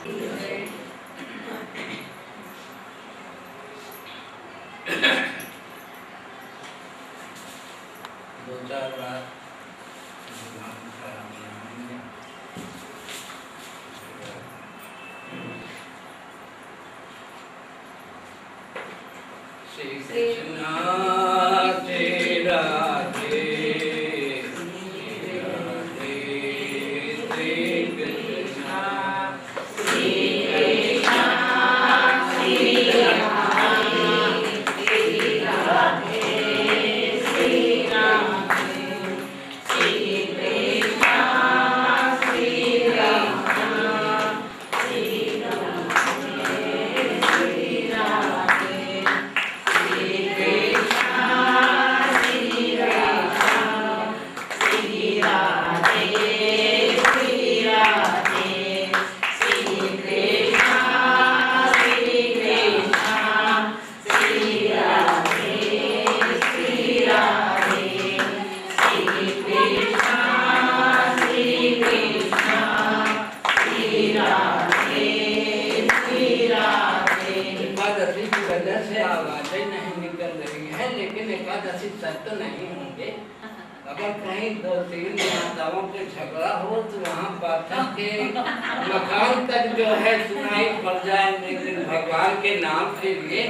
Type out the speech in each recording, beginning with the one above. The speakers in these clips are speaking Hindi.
दो चार बार श्री कृष्ण तेरा आवाजें नहीं निकल रही है, लेकिन एकादशी सत्य नहीं होंगे। अगर कहीं दो तीन माताओं के झगड़ा हो तो वहाँ पाठक के मकान तक जो है सुनाई पड़ जाए, लेकिन भगवान के नाम के लिए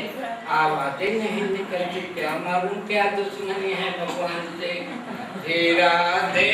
आवाजें नहीं निकलती। क्या मालूम क्या दुश्मनी है भगवान से। राधे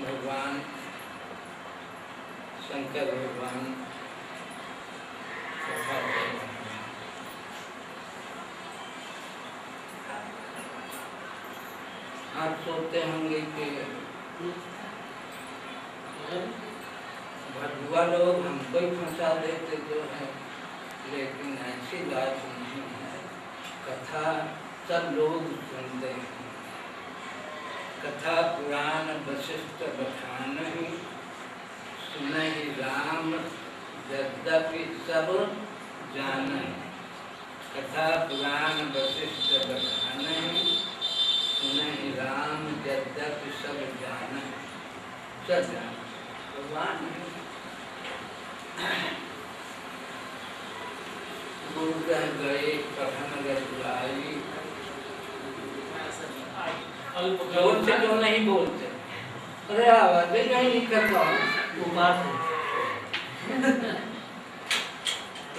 भगवान शंकर भगवान आप सोचते होंगे कि भगवा लोग हमको ही फंसा देते जो है, लेकिन ऐसी बात नहीं है। कथा सब लोग सुनते हैं। कथा पुराण वशिष्ठ बखान सुनहि राम यद्यपि सब जान। कथा पुराण वशिष्ठ बखान सुनहि राम यद्यपि सब जान। सब जान भगवान गुरु कह गए कथन गई। जोर से जो नहीं बोलते, अरे आवाजें नहीं निकलता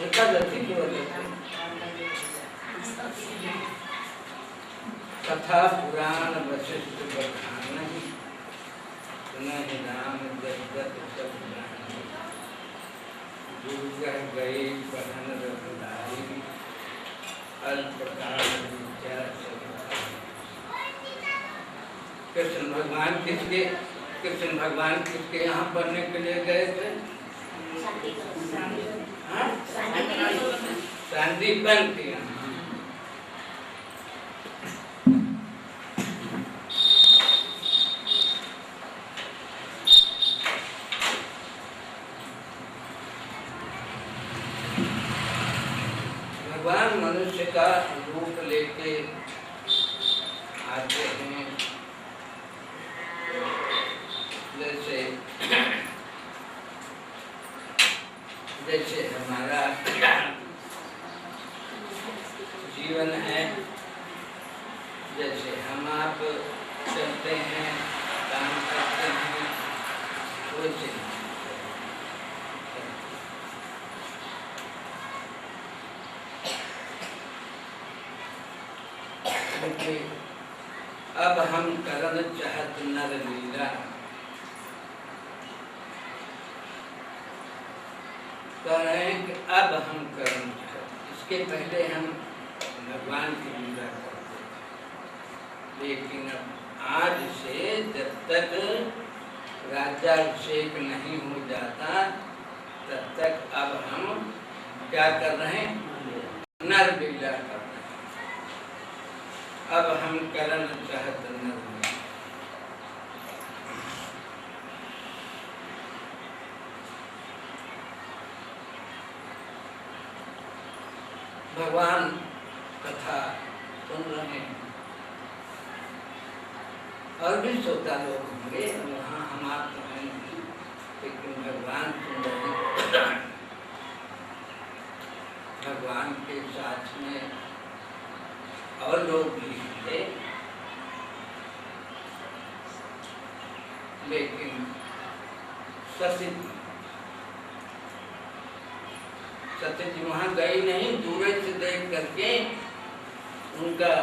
एकादशी की वजह से। कथा पुराण वशिष्ठ बखान सुनहि राम यद्यपि सब जान। गुरु कह गए कथन रसदाई अल्पकाल विद्या सब। कृष्ण भगवान किसके यहाँ पढ़ने के लिए गए थे? संदीपन के यहाँ। मनुष्य का रूप लेके आते हैं। जैसे जैसे हमारा जीवन है, जैसे हम आप चलते हैं, काम करते हैं, वैसे अब हम करन चाहत नर लीला, कह रहे हैं कि अब हम करन चाहत, इसके पहले हम भगवान की लीला करते थे, लेकिन अब आज से जब तक राज्याभिषेक नहीं हो जाता तब तक अब हम क्या कर रहे हैं, नर लीला कर रहे हैं। अब हम करन चाहत नर लीला। भगवान कथा सुन रहे हैं और भी श्रोता लोग होंगे, वहाँ हम आप तो हैं नहीं, लेकिन भगवान सुन रहे हैं। भगवान के साथ में और लोग भी थे, लेकिन सती जी वहाँ गई नहीं, दूर से देख करके उनका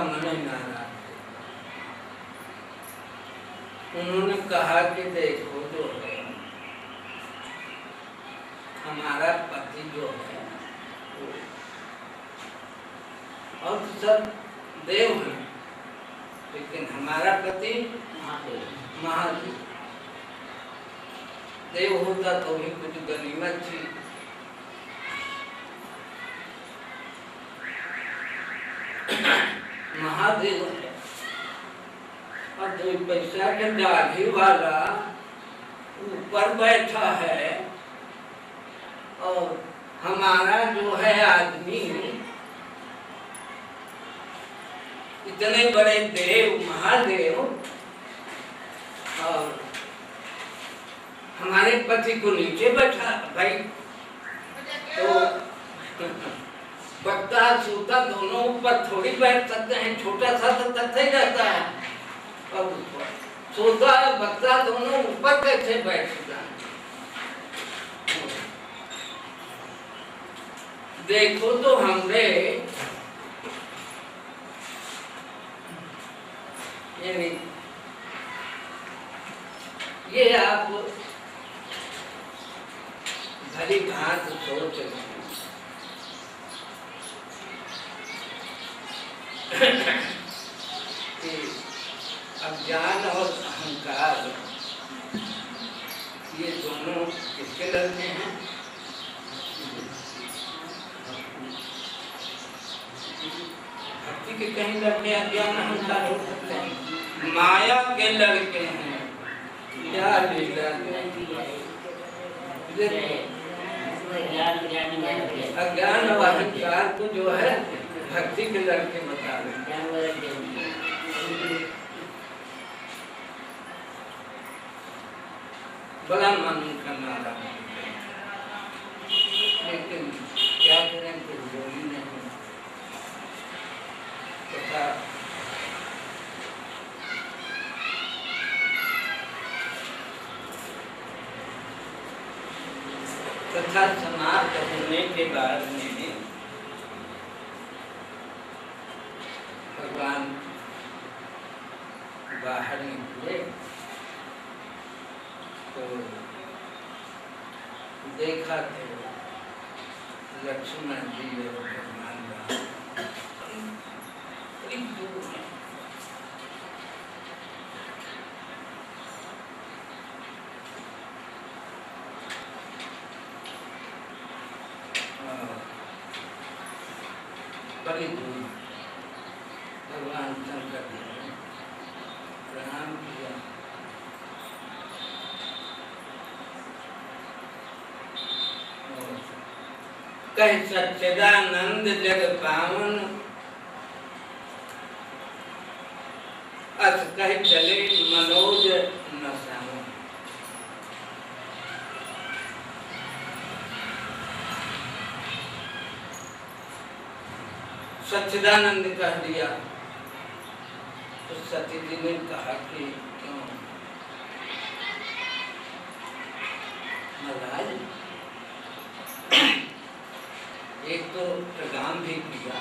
मन ही नाराज। उन्होंने कहा कि देखो जो है हमारा पति जो है और सब देव है, लेकिन हमारा पति महादेव। देव होता तो भी कुछ गनीमत थी, महादेव है और 2 पैसा के दाढ़ी वाला ऊपर बैठा है और हमारा जो है आदमी इतने बड़े देव महादेव और हमारे पति को नीचे बैठा भाई, तो बक्ता सूता दोनों ऊपर थोड़ी बैठ सकते हैं, छोटा सा तो तथ्य ही रहता है, और सूता बक्ता दोनों ऊपर कैसे बैठ सकता है। देखो तो हमने यानी ये आप भली भांत सोच रहे कि अज्ञान और अहंकार ये दोनों किसके लड़के हैं। भक्ति के कहीं लड़के अज्ञान अहंकार हो सकते हैं, माया के लड़के हैं। क्या लीला अज्ञान और अहंकार को जो है भक्ति के लड़के बता रहे हैं। बड़ा मन का नारा, लेकिन क्या करें, कुछ बोली नहीं। तथा समाप्त होने के बाद में भगवान बाहर निकले तो देखा तो लक्ष्मण जी और भगवान बड़ी दूर है। बड़ी दूर भगवान शंकर जी ने प्रणाम किया। कह सच्चिदानंद जग पावन, अस कह चले मनोज न सावन। सच्चिदानंद कह दिया तो सती जी ने कहा कि क्यों महाराज, एक तो प्रणाम भी किया,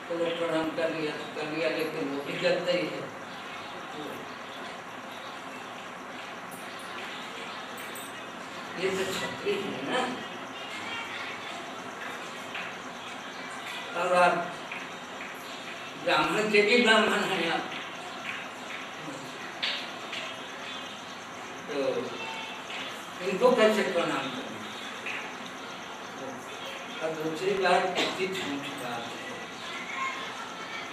तो वो प्रणाम कर लिया, लेकिन वो भी करते ही है। ये तो क्षत्रिय है ना, और आप ब्राह्मण के भी ब्राह्मण हैं आप, तो इनको कैसे प्रणाम करें? और दूसरी बात, कितनी झूठ बात है,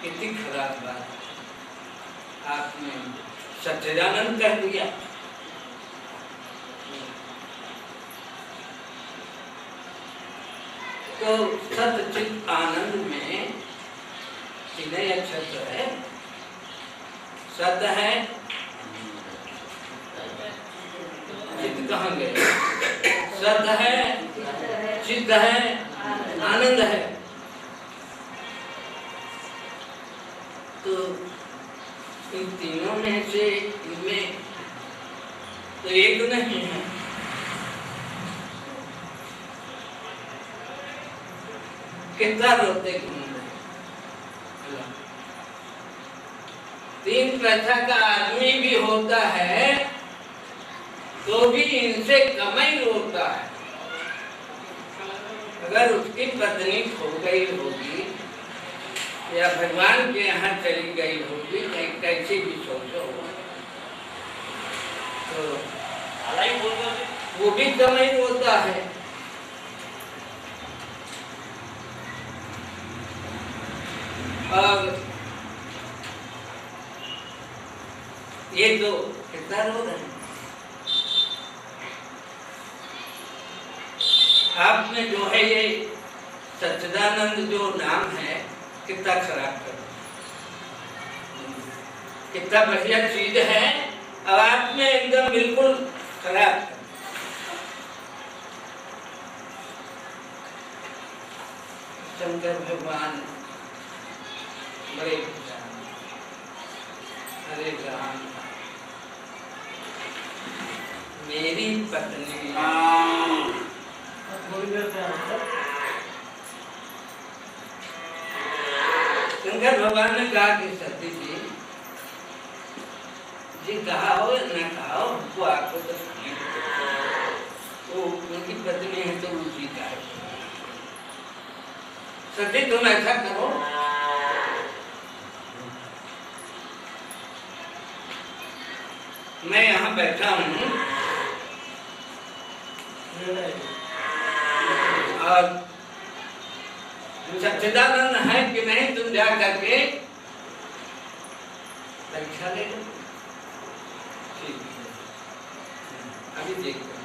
कितनी खराब बात आपने सच्चिदानंद कह दिया। तो सच्चित आनंद में तीन अक्षर तो है, सत है, चित कहाँ गए, सत है, चित है, आनंद है। तो इन तीनों में से इनमें तो एक नहीं है। कितना रोते घूमते, तीन पैसा का आदमी भी होता है तो भी इनसे कम ही रोता है। अगर उसकी पत्नी खो गई होगी या भगवान के यहाँ चली गई होगी, कैसे भी सोचो, तो वो भी कम ही रोता है। और ये तो कितना रोग है। आपने जो है ये सच्चिदानंद जो नाम है कितना खराब कर, कितना बढ़िया चीज है, और आपने एकदम बिल्कुल खराब कर। शंकर भगवान बड़े हरे राम, मेरी पत्नी शंकर भगवान ने कहा कि सती जी कहा हो न कहा हो, वो आपको तो वो उनकी पत्नी है तो उसी का है। सती तुम ऐसा करो, मैं यहाँ बैठा हूँ और सच्चिदानंद है कि नहीं, तुम जा करके परीक्षा ले लो। ठीक है, अभी देखते हैं।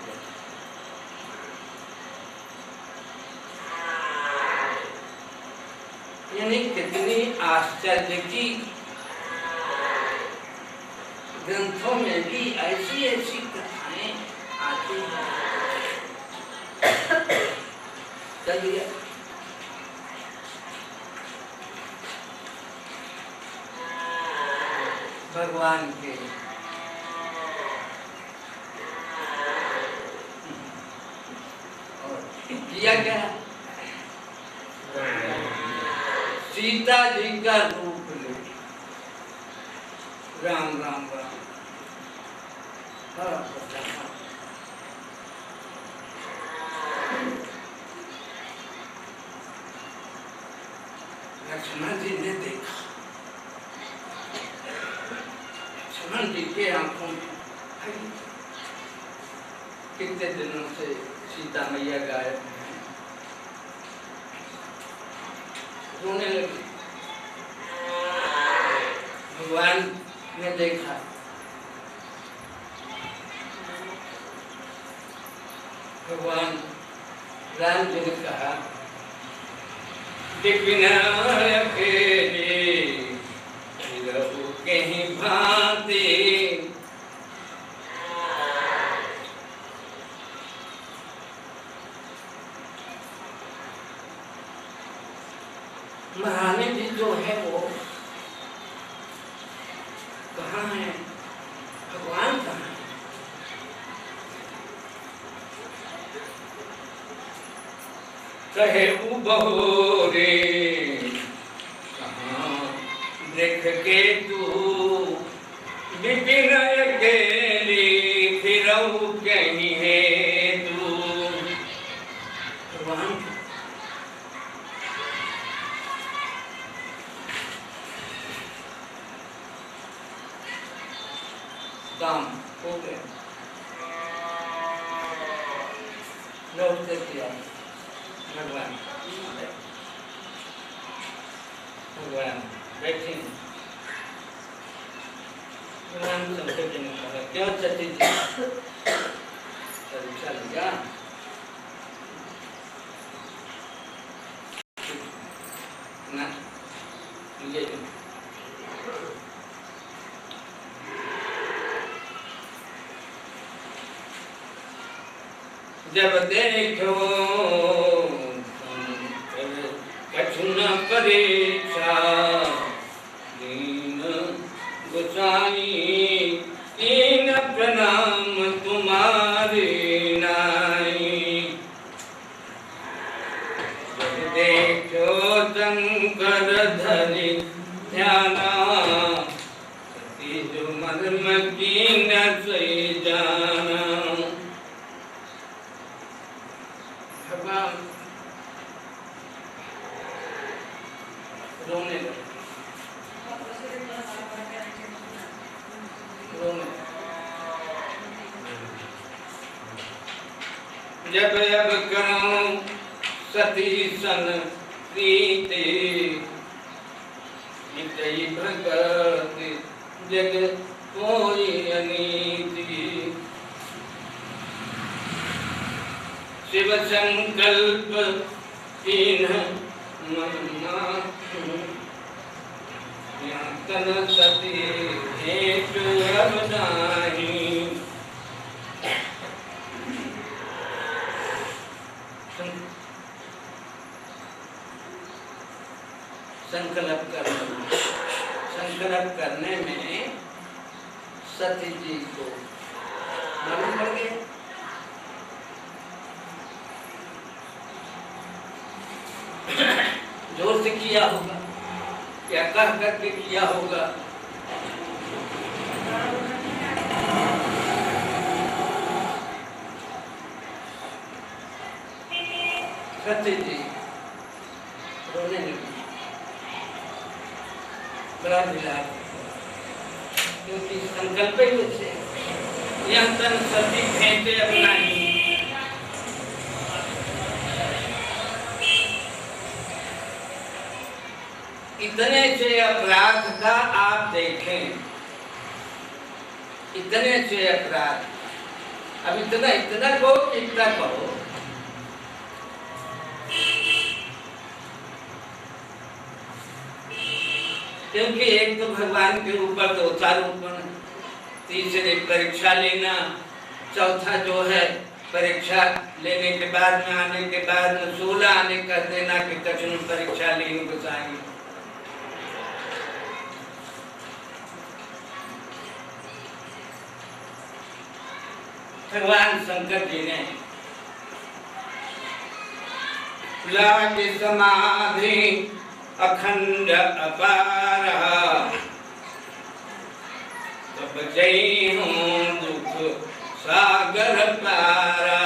यानी कितनी आश्चर्य की ग्रंथों में भी ऐसी ऐसी कथाएं आती हैं। चलिए भगवान के और किया क्या, सीता जी का रूप ले, राम राम राम, लक्ष्मण जी ने देखा, लक्ष्मण जी के आंखों में कितने दिनों से सीता मैया गायब हैं, रोने लगे। भगवान ने देखा, भगवान राम जी ने कहा विपिन अकेले रहु कहीं भांति, महारानी जी जो है वो कहाँ है, भगवान कहाँ है? कहे बहोरे कहाँ देख के तू विपिन अकेली फिरऊ कहीं है तू। भगवान काम हो गया, लौट कर किया भगवान। भगवान बैठे भगवान शंकर जी ने कहा क्यों सती जी परीक्षा लिया ना ये जब देखो कठिन परीक्षा दीन गोसाई दीन प्रणाम तुम्हारे नाई। जब देखो शंकर धरि ध्याना सती जो मर्म की न सही जाना। रोने लगे जब अब करूं सती सन प्रीति मिटई भगत जग कोई अनीति। शिव संकल्प तीन मनमा तन सती हेतु अब नाही। संकल्प करने में सती जी को मालूम पड़ गया। जोर से किया होगा क्या कह करके किया होगा। सती जी रोने लगी, बड़ा दिला क्योंकि संकल्प ही उससे यह तन सती फेंटे अपना ही। इतने से अपराध का आप देखें, इतने से अपराध, अब इतना इतना कहो इतना कहो। क्योंकि एक तो भगवान के ऊपर दो चार ऊपर, तीसरे परीक्षा लेना, चौथा जो है परीक्षा लेने के बाद में आने के बाद में 16 आने कर देना कि कठिन परीक्षा लेने को चाहिए। भगवान शंकर जी ने लागे समाधि अखंड अपार तब जई हूँ दुख सागर पारा।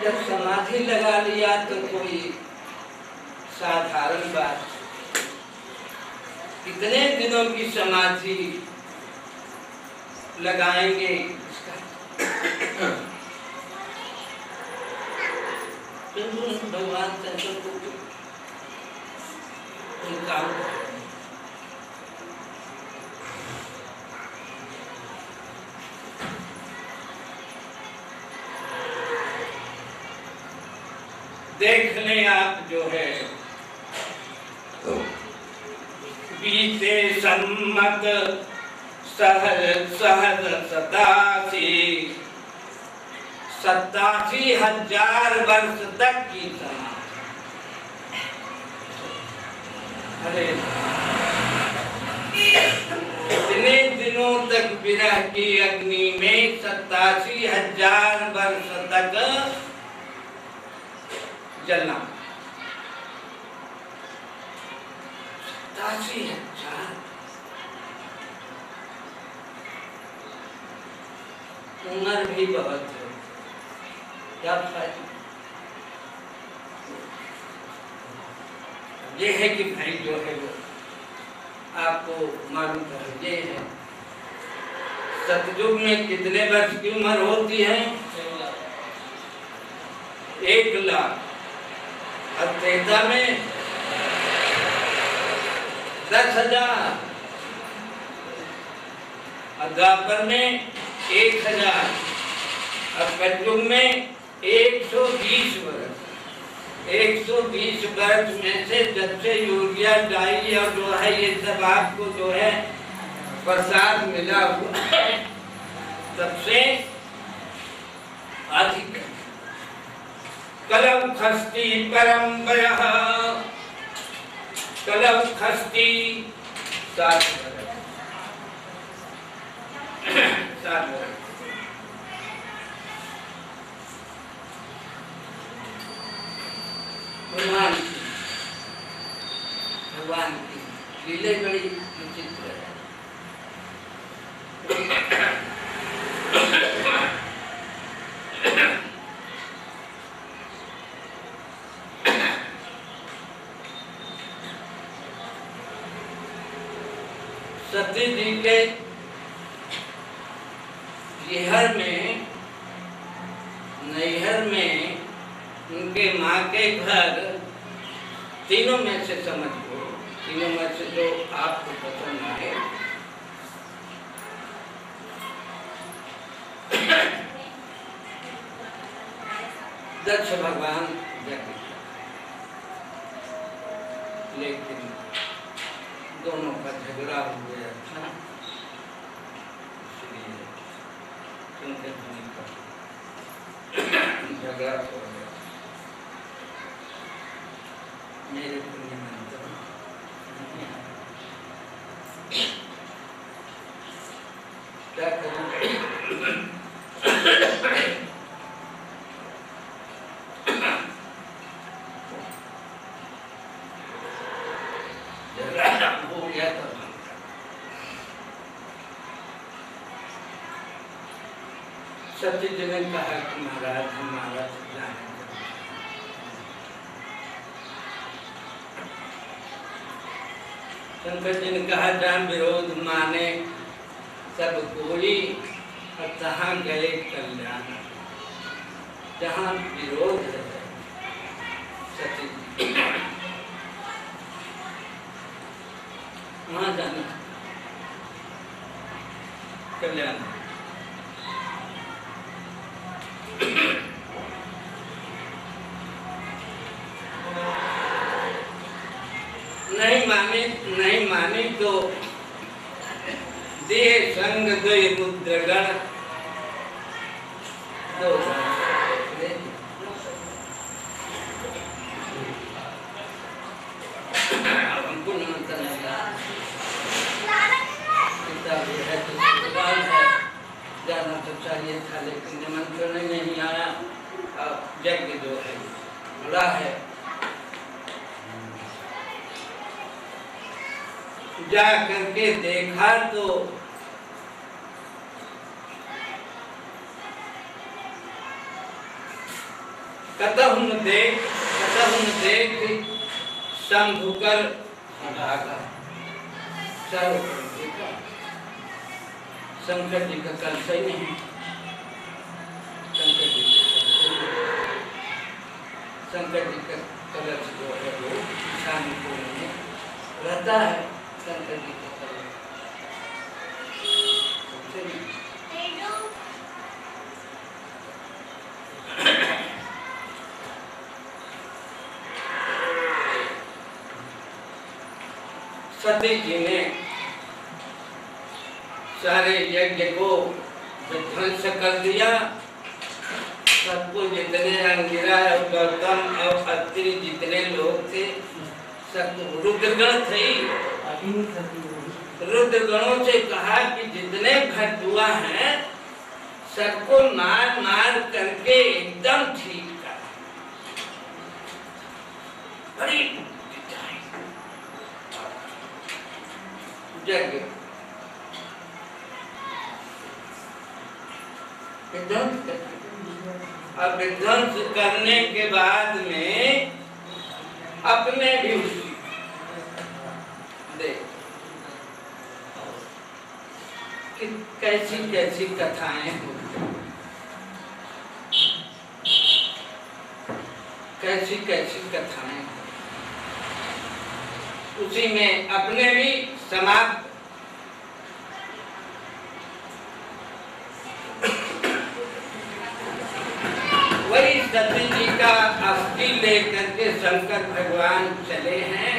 जब समाधि लगा लिया तो कोई साधारण बात, कितने दिनों की समाधि लगाएंगे भगवान शंकर को काम देख लें आप जो है बीते सम्मत सहज सहज 87,000 वर्ष तक की समाधि। अरे इतने दिनों तक विरह की अग्नि में 87,000 वर्ष तक जलना। 87,000 उम्र भी बहुत है, क्या फायदा। ये है कि भाई जो है वो आपको मालूम है, ये है सतयुग में कितने वर्ष की उम्र होती है? 1,00,000। और त्रेता में 10,000। और द्वापर में 1,000। और कलयुग में 120 वर्ष। 120 वर्ष में से जब से यूरिया डाई और जो है ये सब आपको जो है प्रसाद मिला हुआ तब से अधिक। कलम खस्ती परम्परा, कलम खस्ती 7 वर्ष। भगवान की लीले बड़ी विचित्र है। सती जी के नैहर में उनके माँ के घर तीनों में से समझो, तीनों में से जो आपको पसंद आए दक्ष भगवान यज्ञ, लेकिन दोनों का झगड़ा हो गया था, इसलिए उनके झगड़ा हो गया। मेरे पुण्य मंत्र क्या करूं? हो गया था। सती जी ने कहा कि महाराज हमारा जाने। शंकर जी ने कहा जहाँ विरोध माने सब कोई और तहाँ गए कल्याण। जहाँ विरोध है सती जी वहाँ जाना कल्याण। नहीं मानी तो दे संग दुई मुद्रगण दो हमको निमंत्रण है, जाना तो चाहिए था लेकिन निमंत्रण नहीं आया। अब यज्ञ जो है बड़ा है, जा करके देखा तो कतहुन देख शंभुकर भागा। चारों तरफ देखा, शंकर जी का कलश ही नहीं। शंकर जी का कलश जो है वो ईशान कोण में रहता है। शंकर जी का कलश सती जी ने सारे यज्ञ को विध्वंस कर दिया। सबको जितने अंगिरा और गौतम और अत्रि जितने लोग थे सब रुद्रगण थे। रुद्रगणों से कहा कि जितने भटुआ हैं सबको मार मार करके एकदम ठीक कर। बड़ी जग अब विध्वंस करने के बाद में अपने भी देख कि कैसी कैसी कथाएं होती, कैसी कैसी कथाएं, उसी में अपने भी समाप्त। वही सती जी का अस्थि लेकर के शंकर भगवान चले हैं।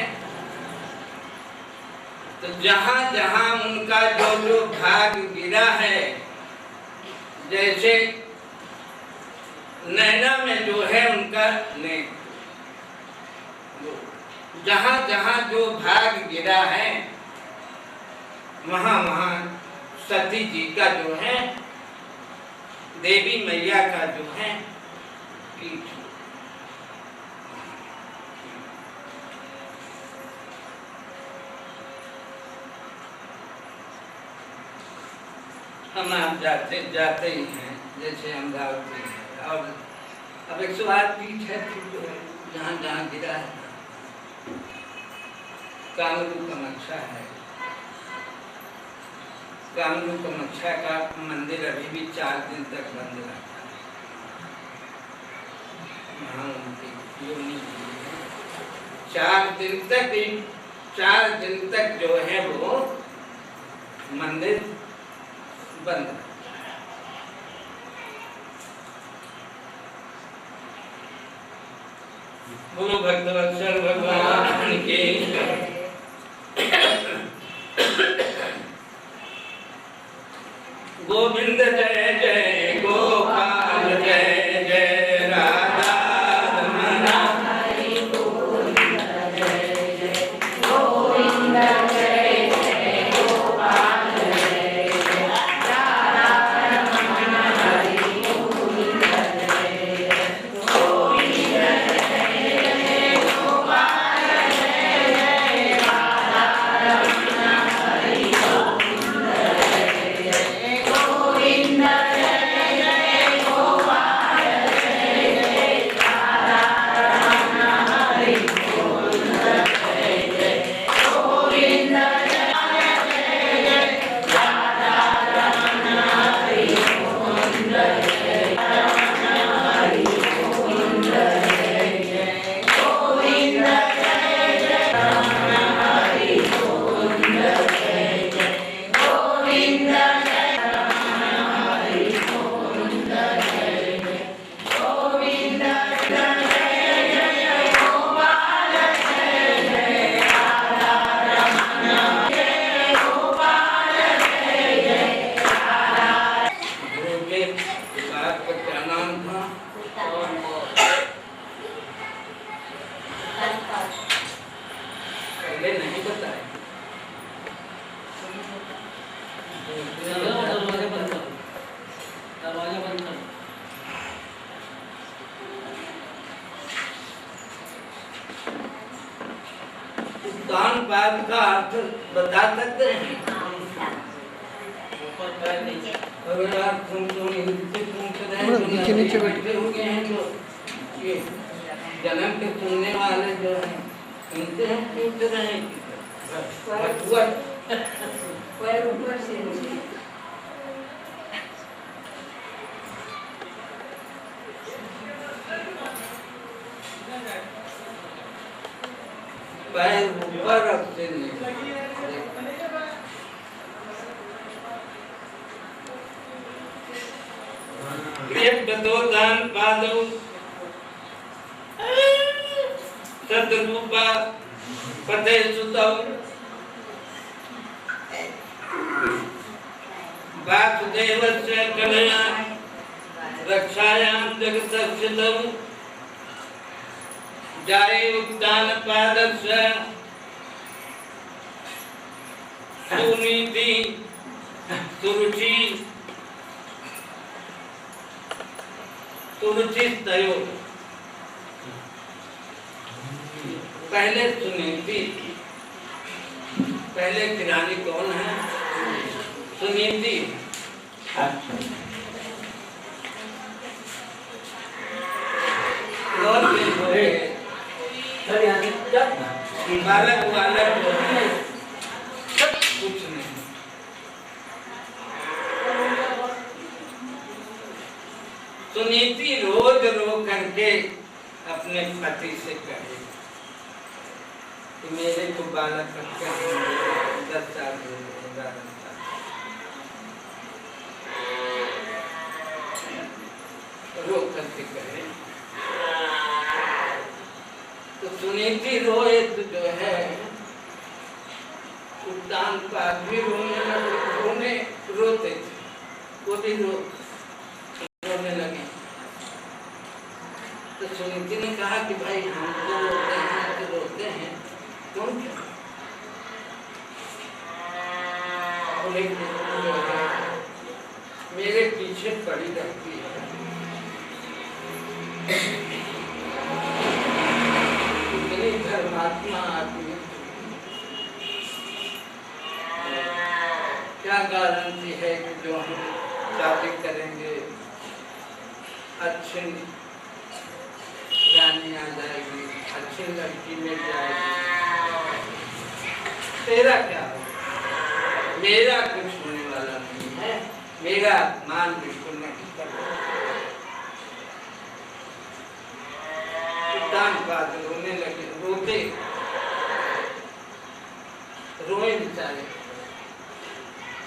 तो जहां जहां उनका जो जो भाग गिरा है, जैसे नैना में जो है उनका नेक, जहां जहां जो भाग गिरा है वहां वहां सती जी का जो है, देवी मैया का जो है पीठ। हम आप जाते जाते ही हैं, जैसे अमरावती है और अब 108 पीठ है जो जहाँ जहाँ गिरा है। कामरूप कामाख्या है, कामरूप कामाख्या का मंदिर अभी भी 4 दिन तक बंद रहता है। वहाँ उनकी योनि 4 दिन तक जो है वो मंदिर बंद। बोलो भक्तवत्सल भगवान के। गोविंद जय जय गोपाल जय जय राधा रमण। गोविंद जय जय गोविंद जय जय गोपाल जय जय राधा रमण हरि गोविंद जय जय गोविंद जय जय गोपाल जय जय राधा रमण हरि गोविंद जय जय गोविंद जय जय गोपाल जय जय राधा रमण हरि गोविंद जय जय गोविंद जय जय राधा रमण हरि गोविंद जय रमण हरि गोविंद जय जय गोविंद जय जय रमण हरि गोविंद जय जय गोविंद जय रमण हरि गोविंद जय जय गोविंद जय जय गोपाल जय जय राधा रमण जय गोपाल जय जय राधा। गुरु के बात का क्या नाम था? पहले नहीं बताया। दरवाजा बंद कर, दरवाजा बंद कर। दान पाप का अर्थ बता सकते हैं? ऊपर पैर नीचे। अगर आप तुम नीचे नीचे बैठे हो गए हैं जो ये जन्म के सुनने वाले जो हैं सुनते हैं, सुनते रहे पैर ऊपर से नीचे। पैर ऊपर रखते नहीं। बतो दान पादो सदरूपा पते सुतौ वासुदेवस्य कलया रक्षायां जगतस्य तौ जाये उत्तानपादस्य सुनीति सुरुचि सुरुचिस्तयो। पहले सुनीति, पहले की रानी कौन है? सुनीति। बालक बालक कुछ नहीं। सुनीति रोज रो करके अपने पति से कहे कि मेरे को बालक 10 साल रो करके कहे। तो सुनीति रोए तो जो है उत्तान पाद भी रोने रोते थे, वो भी रोने लगे। तो सुनीति ने कहा कि भाई हम तो रोते हैं तुम क्या? मेरे पीछे पड़ी रहती है, इतनी धर्मात्मा आदमी, क्या गारंटी है कि जो हम शादी करेंगे अच्छी रानी आ जाएगी, अच्छी लड़की मिल जाएगी। तेरा क्या हो? मेरा कुछ होने वाला नहीं है, मेरा मान बिल्कुल नहीं करता। रोने लगे, रोते रोए बेचारे,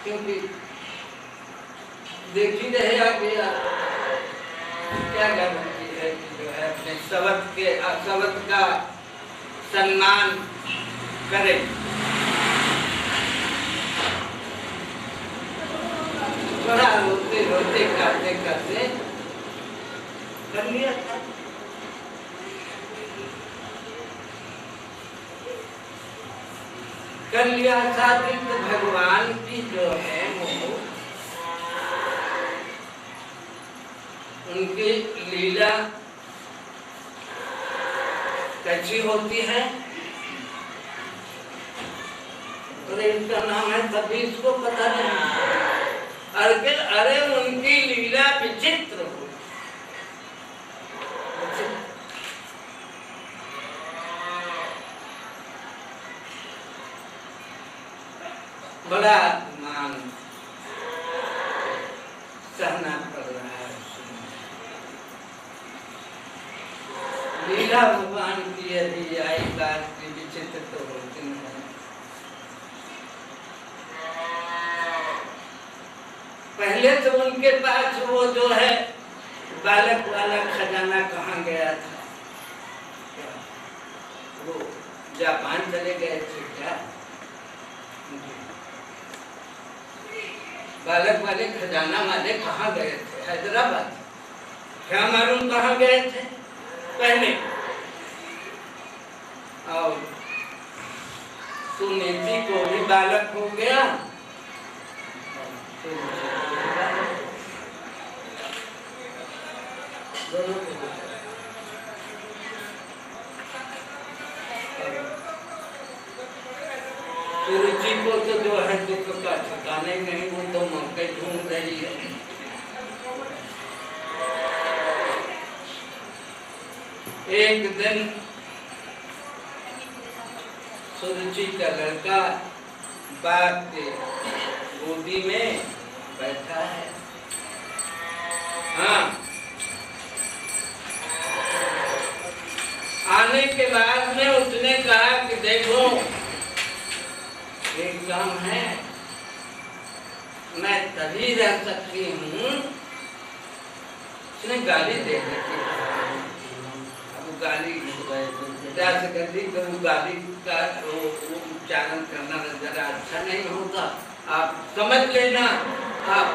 क्योंकि देखी रहे आगे क्या गारंटी है कि जो है अपने सवत का सम्मान करे। बड़ा रोते रोते करते करते कर लिया था। कर लिया था तो भगवान की जो है वो उनकी लीला कैसी होती है, अरे इनका नाम है तभी इसको पता नहीं। अरे उनकी लीला विचित्र हो, बड़ा अपमान सहना पड़ रहा है। लीला भगवान की यदि आई बात की विचित्र तो होती नहीं। पहले तो उनके पास वो जो है बालक वाला खजाना कहाँ गया था? वो जापान चले गए थे क्या? बालक वाले खजाना वाले कहाँ गए थे? हैदराबाद। क्या मालूम कहाँ गए थे पहले। और सुनीति को भी बालक हो गया, सुरुचि को तो जो है दुख का ठिकाने नहीं, वो तो मौके ढूंढ रही है। एक दिन सुरुचि का लड़का बाप के गोदी में बैठा है। हाँ, आने के बाद में उसने कहा कि देखो एक काम है, मैं तभी रह सकती हूँ। उसने गाली दे दी, अब गाली तो गाली का वो उच्चारण करना जरा अच्छा नहीं होता, आप समझ लेना आप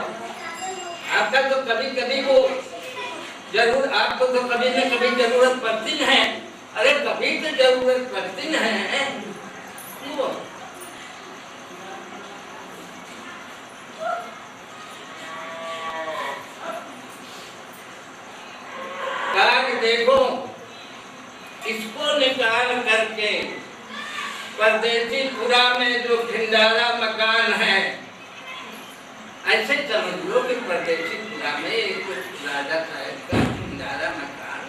आपका तो कभी कभी वो जरूर, आपको तो कभी न कभी जरूरत पड़ती है। अरे कभी तो जरूरत पड़ती है। वो देखो, इसको निकाल करके परदेसी पुरा में जो खिंडारा मकान है, ऐसे समझ लो कि परदेसी पुरा में एक राजा साहब का खिंडारा मकान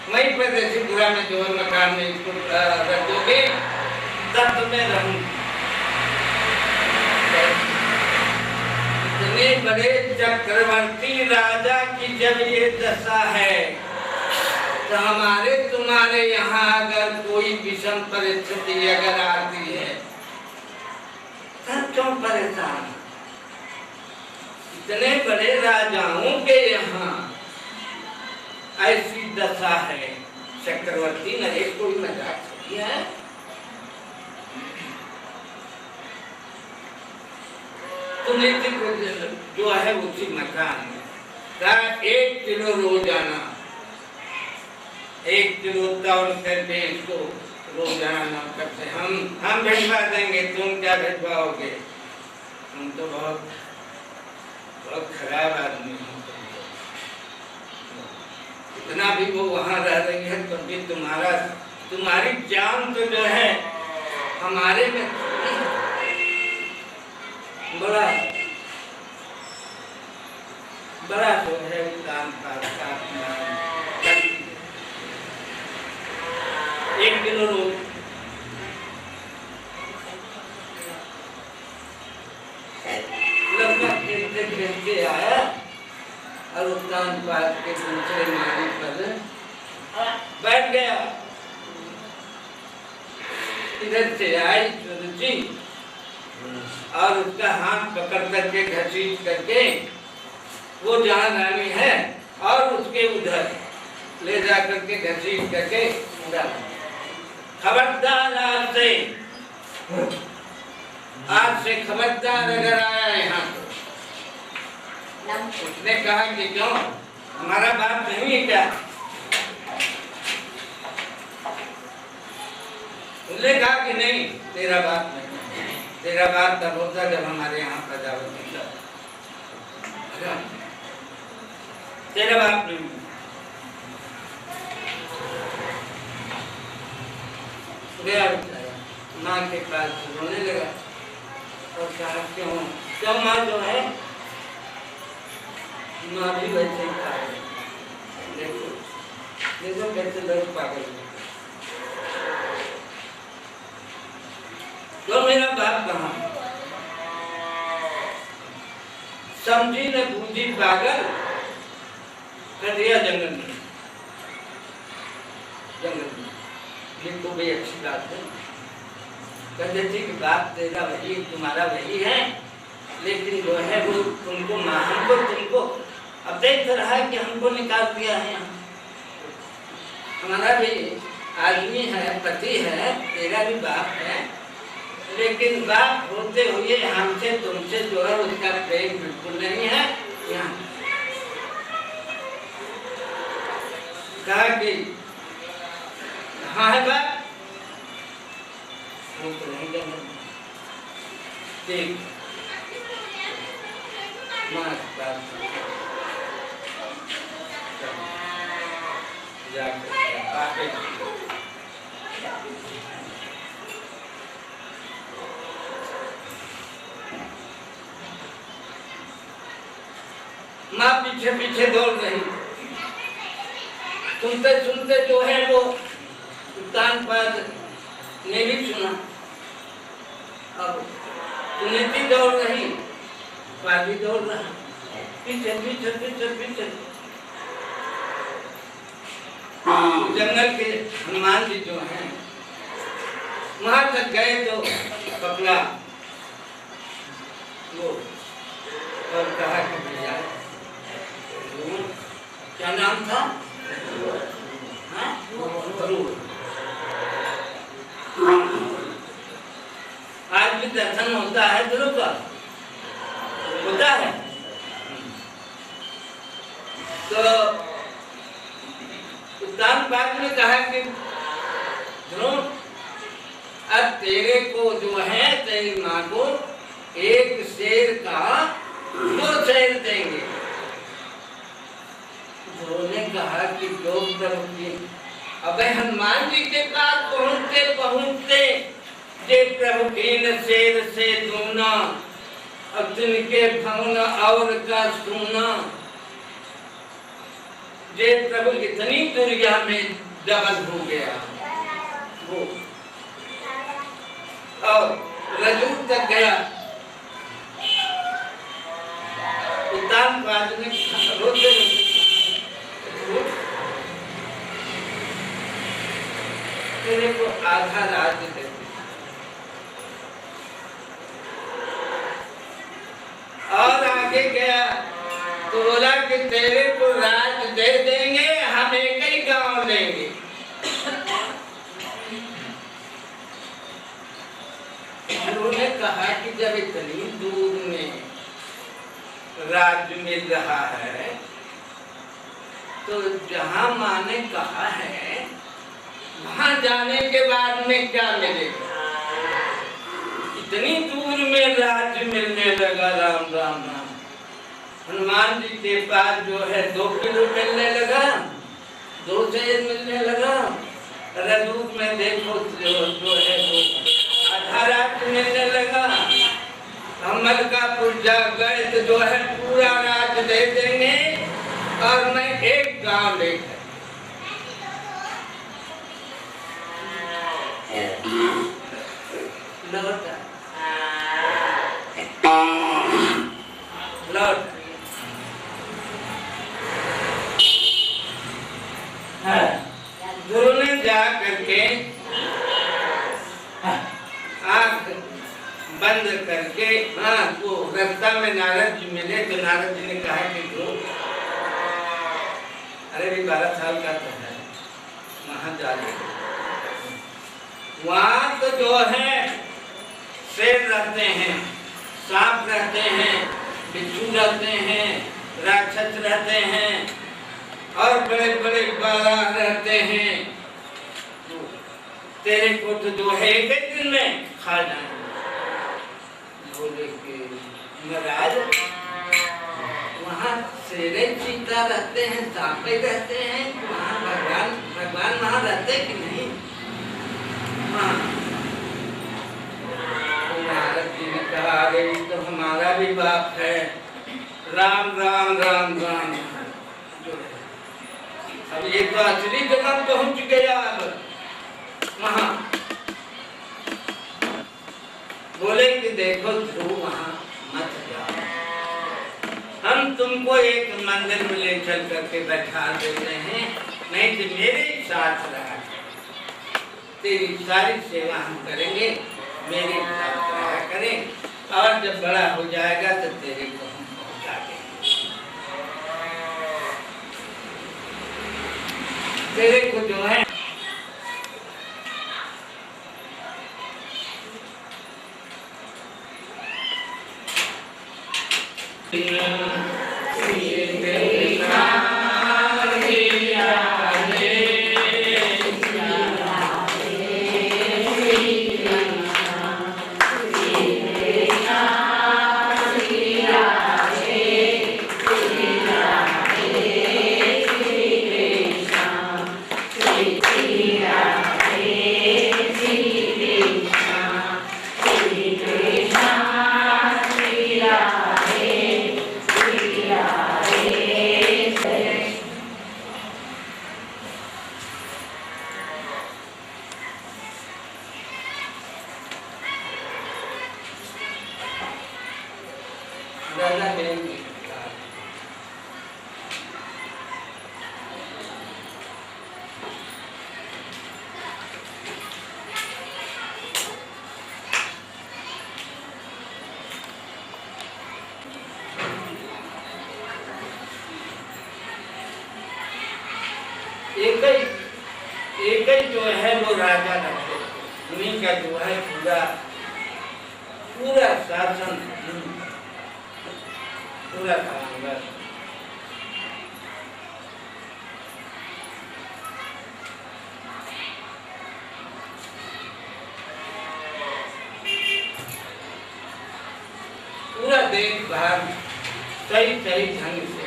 वही परदेसी पुरा में जो मकान में इसको रखोगे तब तुम्हें रहूंगी। इतने बड़े चक्रवर्ती राजा की जब ये दशा है, तो हमारे तुम्हारे यहाँ अगर कोई विषम परिस्थिति अगर आती है तब क्यों परेशान? इतने बड़े राजाओं के यहाँ ऐसी दशा है। चक्रवर्ती नरेश कोई मजाक थोड़ी है। नीति जो है उसी मकान में का 1 किलो रोजाना 1 किलो तौल करके इसको रोजाना करते हम भिजवा देंगे। तुम क्या भिजवाओगे? तुम तो बहुत बहुत खराब आदमी हो। इतना भी वो वहाँ रह रही है तो भी तुम्हारी जान तो जो है हमारे में बड़ा बड़ा जो है काम का 1 किलो रोज लगभग खेलते आया और उत्तान पात के दूसरे माने पर बैठ गया। इधर से आई सुरुचि और उसका हाथ पकड़ करके घसीट करके वो जहाँ रानी है और उसके उधर ले जा करके घसीट करके खबरदार आज से खबरदार अगर आया यहाँ तो। उसने कहा कि क्यों, हमारा बात नहीं है क्या? उसने कहा कि नहीं, तेरा बात नहीं। तेरा बात तब होता जब हमारे यहाँ प्रजापति था। तेरा बात नहीं। गया माँ के पास रोने लगा और कहा क्यों माँ जो है माँ भी वैसे ही खा रही। देखो कैसे लोग पागल है। तो मेरा बाप कहाँ? समझी न बूझी पागल कर दिया जंगल में। ये तो बड़ी अच्छी बात है। कह देती कि बाप तेरा वही तुम्हारा वही है, लेकिन जो है वो तुमको तुमको अब देख रहा है कि हमको निकाल दिया है। हमारा भी आदमी है, पति है, तेरा भी बाप है, लेकिन बाप होते हुए हमसे तुमसे जो है उसका प्रेम बिल्कुल नहीं है। यहाँ कहा कि हाँ है बाप, वो तो नहीं करना। ठीक माँ माँ पीछे पीछे दौड़ रही। सुनते सुनते जो है वो सुल्तान पाद ने भी सुना। अब सुनीति दौड़ रही, पादी दौड़ रहा, पीछे पीछे पीछे पीछे। जंगल के हनुमान जी जो हैं वहां तक गए तो पकड़ा वो और कहा कि भैया क्या नाम था? भी दर्शन होता है ध्रुव का, होता है। तो उत्तानपाद ने कहा कि ध्रुव अब तेरे को जो है तेरी माँ को एक शेर का 2 शेर देंगे। ध्रुव ने कहा कि जो प्रभु की, अब हनुमान जी के पास पहुँचते पहुँचते जे प्रभु की न शेर से दूना, अब तिनके भवन और का सुना, जे प्रभु इतनी दुर्गा में डबल हो गया वो, और रजू तक गया। उत्तानपाद ने रोते तेरे को आधा राज्य दे, और आगे गया तो बोला कि तेरे को राज दे देंगे, हम एक ही गांव लेंगे। उन्होंने कहा कि जब इतनी दूर में राज्य मिल रहा है तो जहां माँ ने कहा है वहां जाने के बाद में क्या मिलेगा? इतनी दूर में राज्य मिलने लगा। राम राम राम। हनुमान जी के पास जो है 2 किलो मिलने लगा, 2 शेर मिलने लगा। रजूत में देखो जो है वो आधा राज्य मिलने लगा। हम मलकापुर जा गए तो जो है पूरा राज्य दे देंगे, और मैं एक गांव लेकर लौटा। गुरु ने जा करके आँख बंद करके, हाँ वो रास्ता में नारद जी मिले तो नारद जी ने कहा कि गुरु, अरे भी 12 साल का तो है, वहां जा ले। वहां तो जो है शेर रहते हैं, सांप रहते हैं, बिच्छू रहते हैं, राक्षस रहते हैं, और बड़े बड़े बारह रहते हैं। तेरे को तो जो है एक दिन में खा जाएंगे। बोले कि महाराज वहाँ शेरे चीता रहते हैं, सांपे रहते हैं, वहाँ भगवान वहाँ रहते कि नहीं? हाँ। नारद जी ने कहा अरे तो हमारा भी बाप है। राम राम राम राम। अब ये तो असली जगह पहुंच गया। अब वहाँ बोले कि देखो ध्रुव वहाँ मत जाओ, हम तुमको एक मंदिर में ले चल करके बैठा देते हैं, नहीं तो मेरे साथ रहा, तेरी सारी सेवा हम करेंगे, मेरे साथ रहा करें, और जब बड़ा हो जाएगा तो तेरे को हम पहुंचा देंगे। तेरे को जो है एक ही जो है वो राजा रखे, उन्हीं का जो है पूरा पूरा शासन पूरा था। पूरा देखभाल सही सही ढंग से।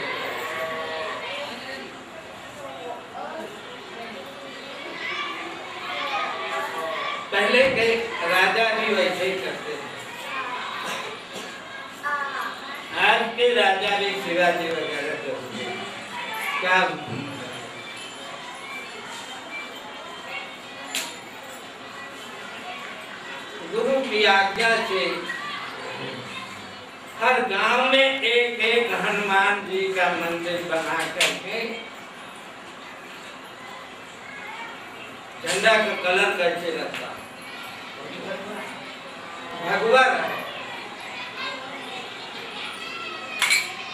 पहले के राजा भी वैसे ही करते थे। आज के राजा भी शिवाजी वगैरह करते हैं। क्या गुरु की आज्ञा से हर गांव में एक एक हनुमान जी का मंदिर बना करके झंडा का कलर कैसे रखता भगवा रहा।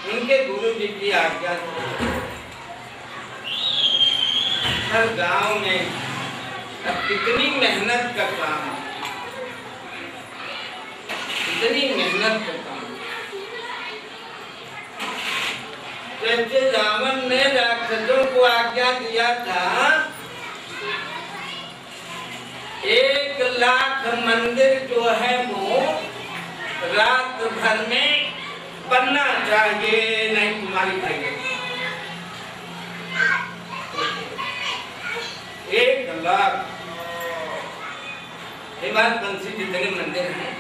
उनके गुरु जी की आज्ञा से हर गांव में अब कितनी मेहनत का काम, कितनी मेहनत का काम। जैसे रावण ने राक्षसों को आज्ञा दिया था 1,00,000 मंदिर जो है वो रात भर में बनना चाहिए, नहीं तुम्हारी चाहिए। 1,00,000 हिमालयपंथी जितने मंदिर हैं,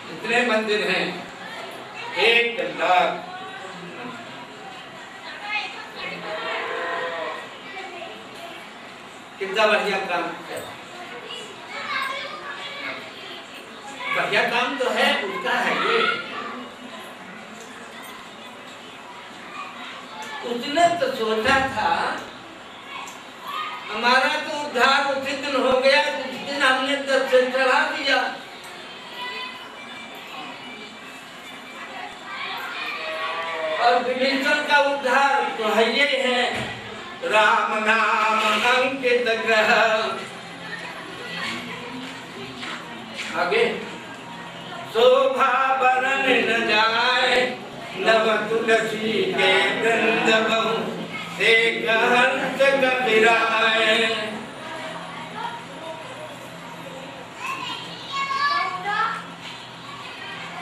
जितने मंदिर हैं 1,00,000। कितना बढ़िया काम है। बढ़िया काम तो है, उसका है ये। उसने तो सोचा था हमारा तो उद्धार उसी दिन हो गया जिस दिन हमने दर्शन चढ़ा दिया। और विभीषण का उद्धार तो है ये है, राम नाम अंकित ग्रह। आगे शोभा बरन न जाए, नव तुलसी के वृंद बहु देख हंस कबीराए।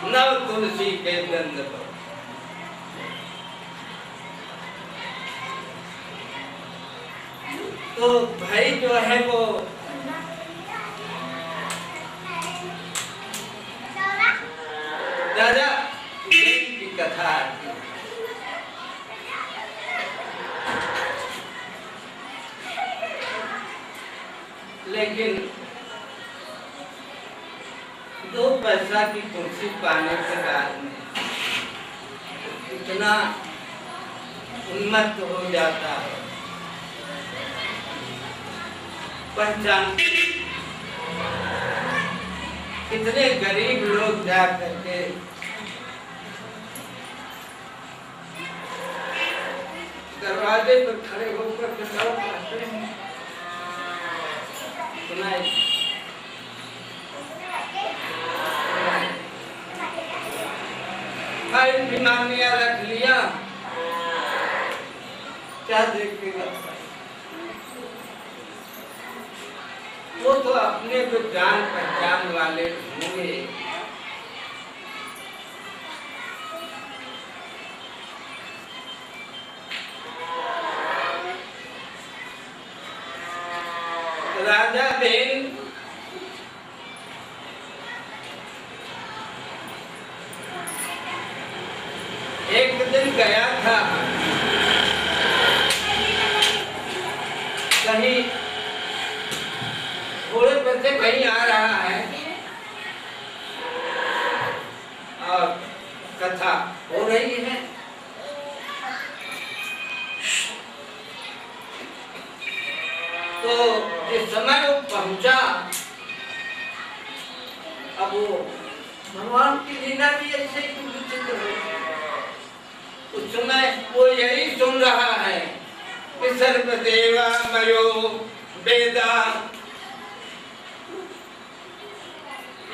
नव तुलसी के वृंद बहु। तो भाई जो है वो राजा की कथा आती है। लेकिन 2 पैसा की कुर्सी पाने के बाद में इतना उन्मत्त हो जाता है। पहचान कितने गरीब लोग जा करके दरवाजे पर खड़े होकर कटाव करते हैं। सुनाए फाइल बीमारियां रख लिया, क्या देखेगा। वो तो अपने को जान पहचान वाले होंगे। राजा बेन एक दिन गया था कहीं, थोड़े पर से कहीं आ रहा है और कथा हो रही है। तो जिस समय वो पहुंचा, अब वो भगवान की लीला भी ऐसे ही विचित्र है। उस समय वो यही सुन रहा है कि सर्वदेवा मयो वेदा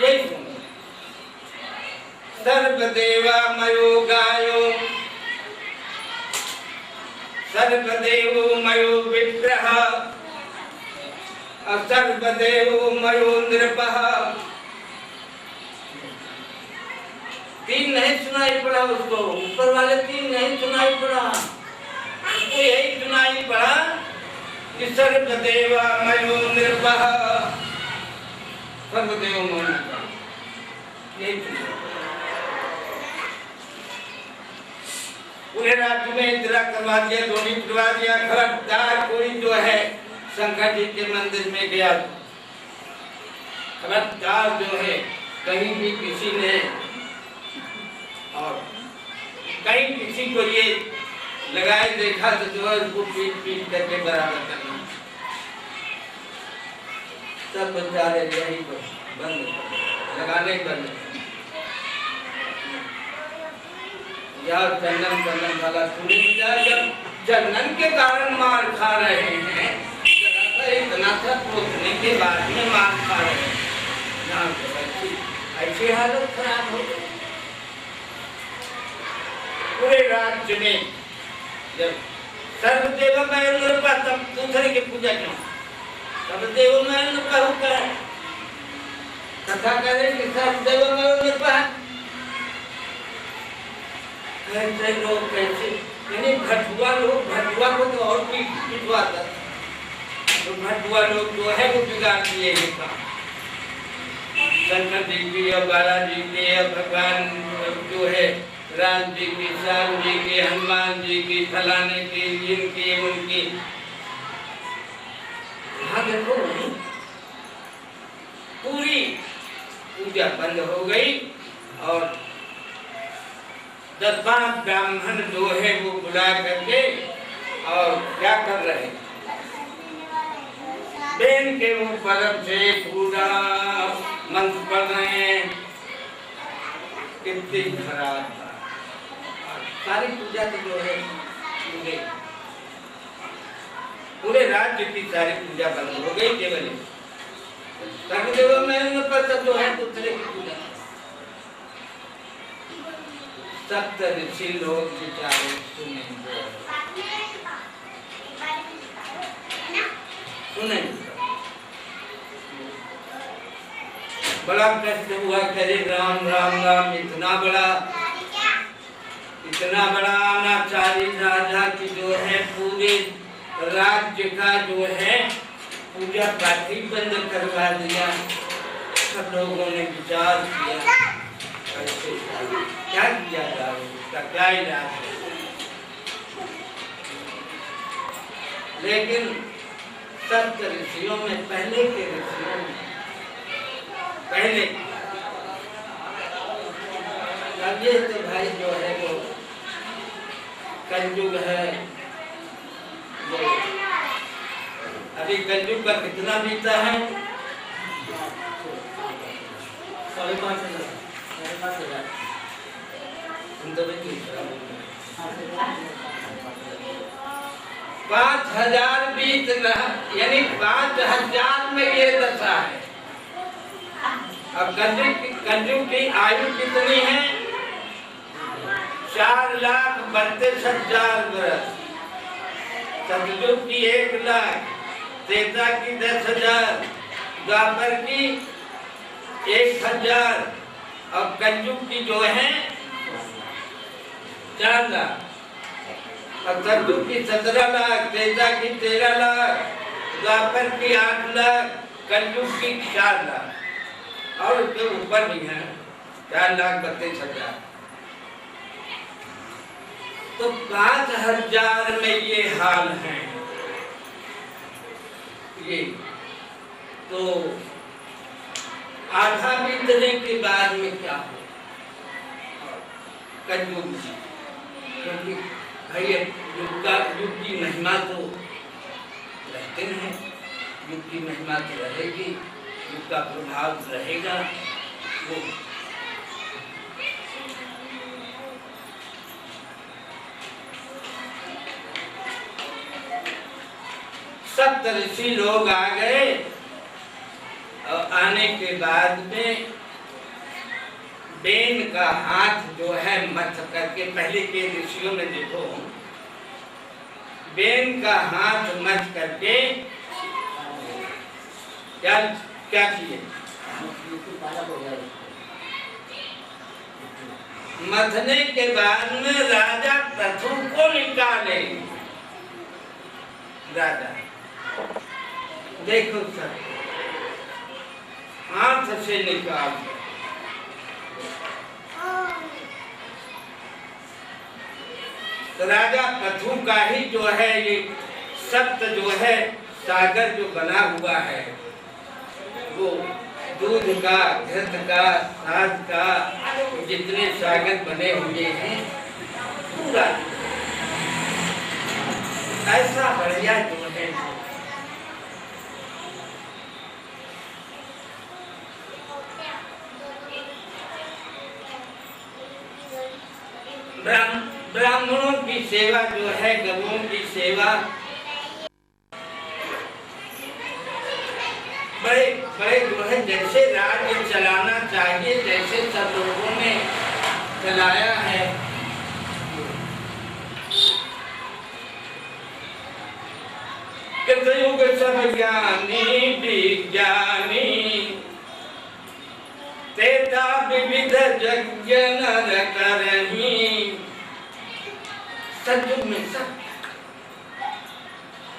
यही सुनो। सर्वदेवा मयो गायो सर्वदेवो मयो विग्रह सर्वदेवो मयो नृपः। तीन नहीं सुनाई पड़ा उसको, ऊपर वाले तीन नहीं सुनाई पड़ा, उसको यही सुनाई पड़ा कि सर्वदेवा मयो नृपः, सर्वदेव मयो नृपः, यही सुनाई। पूरे राज्य में इंदिरा करवा दिया, धोनी करवा दिया। खबरदार कोई जो है शंकर जी के मंदिर में गया, खबरदार जो है कहीं भी किसी ने और कहीं किसी को ये लगाए देखा तो जो है उसको पीट पीट करके बराबर करना। सब बेचारे यही बंद लगाने बंद। यार चंदन चंदन वाला सुनी जाए, जब चंदन के कारण मार खा रहे हैं, इतना सा सोचने के बाद में मार खा रहे हैं, ऐसी हालत खराब हो गई। पूरे राज्य में जब सर्वदेव मयो नृपः, तब दूसरे की पूजा क्यों? सर्वदेव मयो नृपः होता है, कथा करें कि सर्वदेव मयो नृपः। कैसे लोग कैसे यानी भटुआ लोग, भटुआ को तो और भी पिटवाता, तो भटुआ लोग जो है वो बिगाड़ दिए हैं काम। शंकर जी की और बालाजी की और भगवान जो है राम जी की, श्याम जी की, हनुमान जी की, फलाने की, इनकी उनकी। हाँ देखो पूरी पूजा बंद हो गई और 10-5 ब्राह्मण जो है वो बुला करके और क्या कर रहे हैं, बेन के ऊपर से पूरा मंत्र पढ़ रहे हैं। कितनी खराब था, सारी पूजा तो जो है पूरे राज्य की सारी पूजा बंद हो गई। केवल सर्वदेव मयो नृपः जो है दूसरे की पूजा। सप्त ऋषि लोग बेचारे सुने बड़ा कष्ट हुआ। करे राम राम राम, इतना बड़ा अनाचारी राजा की जो है पूरे राज्य का जो है पूजा पाठ ही बंद करवा दिया। सब लोगों ने विचार किया क्या किया जाए, उसका क्या इलाज है। लेकिन सप्त ऋषियों में पहले के ऋषियों में पहले अब ये तो भाई जो है वो कलयुग है, वो अभी कलयुग का कितना बीता है? 5,500 5,000 बीत रहा, यानी 5,000 में ये दशा है। अब कलयुग की आयु कितनी है? 4,32,000 वर्ष। सतयुग की 1,00,000, त्रेता की 10,000, द्वापर की 1,000 और कलयुग की जो है 4,00,000। और सतयुग की 17,00,000, त्रेता की 13,00,000, द्वापर की 8,00,000, कलयुग की 4,00,000 और उसके ऊपर भी है 4,32,000। तो 5,000 में ये हाल है। ये तो आधा बीतने के बाद में क्या हो? कलयुग, क्योंकि भाई युग की महिमा तो रहते हैं, युग की महिमा तो रहेगी, युग का प्रभाव रहेगा। वो सप्त ऋषि लोग आ गए और आने के बाद में बेन का हाथ जो है मथ करके, पहले के ऋषियों में देखो, बेन का हाथ मथ करके क्या क्या किए, मथने के बाद में राजा प्रथु को निकाले। राजा देखो सर, हाथ से निकाल दो। तो राजा प्रथु का ही जो है ये सप्त जो है सागर जो बना हुआ है, वो दूध का, घृत का, साध का, जितने सागर बने हुए हैं पूरा ऐसा बढ़िया जो है। ब्राह्मणों की सेवा जो है, गवों की सेवा, बड़े बड़े जो है जैसे राज्य चलाना चाहिए, जैसे सब लोगों ने चलाया है। युग सब ज्ञानी विज्ञानी, तेता विविध यज्ञ नर करही। सतयुग में सब,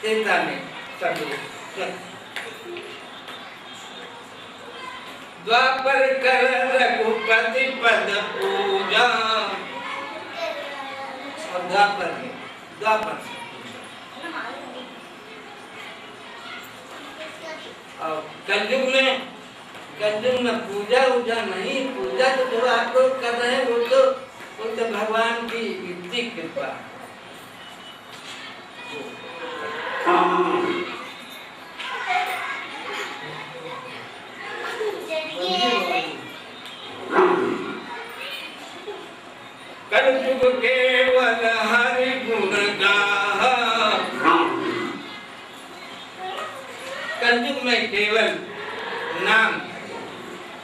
तेता में सब लोग, द्वापर कर रघुपति पद पूजा, और द्वापर में द्वापर और कलयुग में पूजा उजा नहीं, पूजा तो जो आप लोग कर रहे हैं वो तो भगवान की इतनी कृपा। कलयुग केवल हरि गुण गाहा, कलयुग में केवल नाम,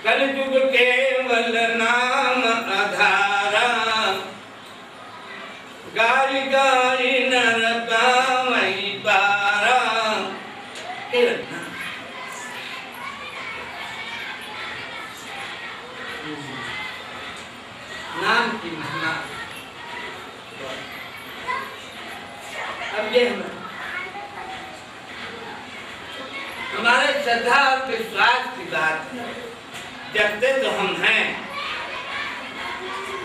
कलयुग केवल नाम आधारा, गाय गाय नर पावई पारा, केवल नाम की महिमा। अब ये हमारे श्रद्धा और विश्वास की बात है। जगते तो हम हैं,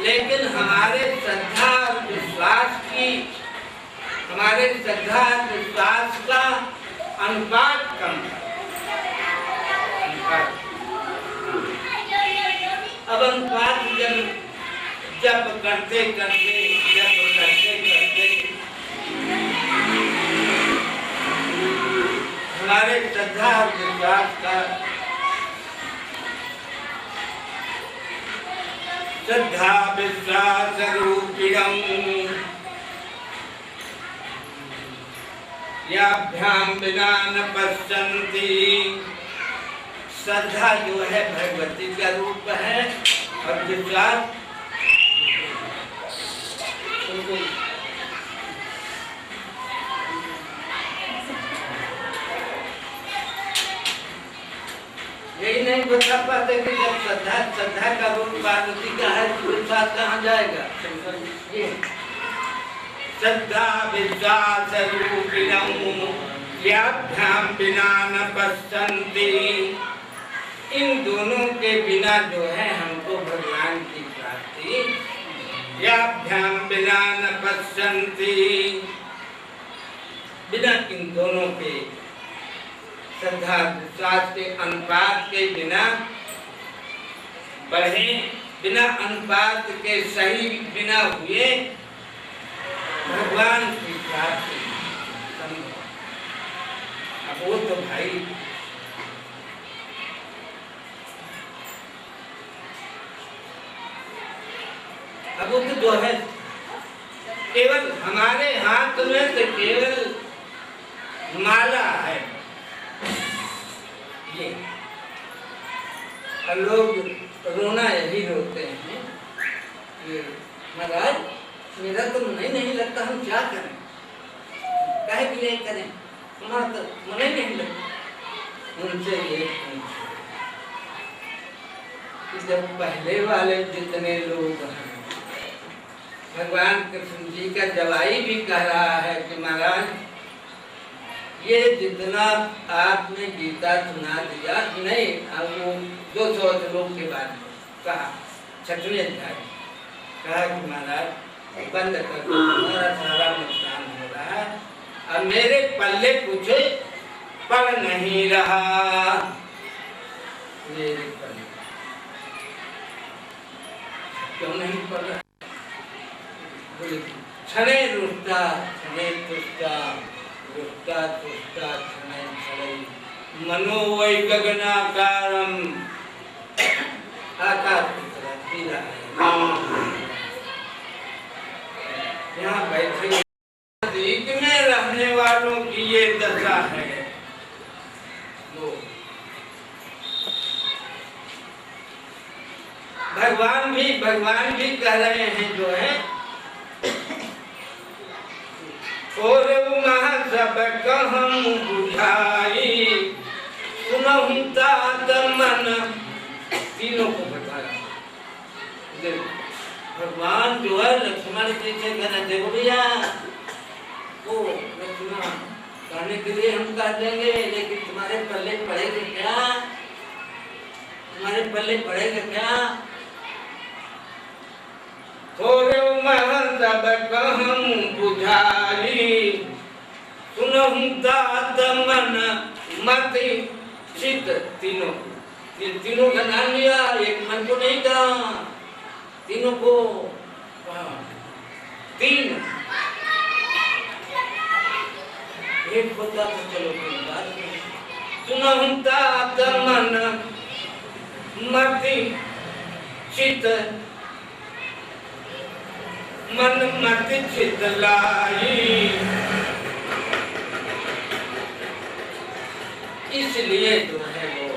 लेकिन हमारे श्रद्धा और विश्वास की, हमारे श्रद्धा और विश्वास का अनुपात कम है। अब अनुपात जब करते करते हमारे श्रद्धा और विश्वास का, श्रद्धा विश्वास रूपिणम याभ्याम बिना न पश्यन्ति। श्रद्धा जो है भगवती का रूप है, और विश्वास यही नहीं बता पाते कि जब श्रद्धा का रूप पार्वती का है तो विश्वास कहाँ जाएगा। ये श्रद्धा विश्वास रूपिणम याभ्याम बिना न पश्यन्ति। इन दोनों के बिना जो है हमको भगवान की प्राप्ति, याभ्याम बिना न पश्यन्ति, बिना इन दोनों के श्रद्धा विश्वास के अनुपात के बिना बढ़े, बिना अनुपात के सही बिना हुए भगवान की प्राप्ति संभव। अब वो तो भाई अब वो तो जो है केवल हमारे हाथ में तो केवल माला है। ये लोग रोना यही रोते हैं कि महाराज मेरा तो मन ही नहीं लगता, हम क्या करें, काहे के लिए करें, हमारा तो मन ही नहीं लगता। उनसे ये कि जब पहले वाले जितने लोग हैं, भगवान कृष्ण जी का जवाई भी कह रहा है कि महाराज ये जितना आपने गीता सुना दिया नहीं, अब वो 200 श्लोक के बाद कहा 6वें अध्याय कहा कि महाराज बंद कर दो, हमारा सारा नुकसान हो रहा है, अब मेरे पल्ले कुछ पड़ नहीं रहा, मेरे पल्ले क्यों नहीं पड़ रहा? क्षणे रुष्टा क्षणे तुष्टा रुष्टा तुष्टा क्षणे क्षणे मनो वै गगनाकारम आकाश की तरह पीला है। यहाँ बैठे नजदीक में रहने वालों की ये दशा है। भगवान भी कह रहे हैं जो है और सब कहम बुझाई सुनहु तात मन, तीनों को बताया। भगवान जो है लक्ष्मण जी से कहना, देखो भैया वो लक्ष्मण कहने के लिए हम कह देंगे, लेकिन तुम्हारे पल्ले पड़ेगा क्या, तुम्हारे पल्ले पड़ेगा क्या? थोरे सब कहम बुझाई सुनहु तात मन मति चित, तीनों का नाम लिया, एक मन को नहीं कहा, तीनों को तीन एक होता तो चलो कोई बात नहीं। सुनहु तात मन मति चित, मन मत चित लाई, इसलिए जो है वो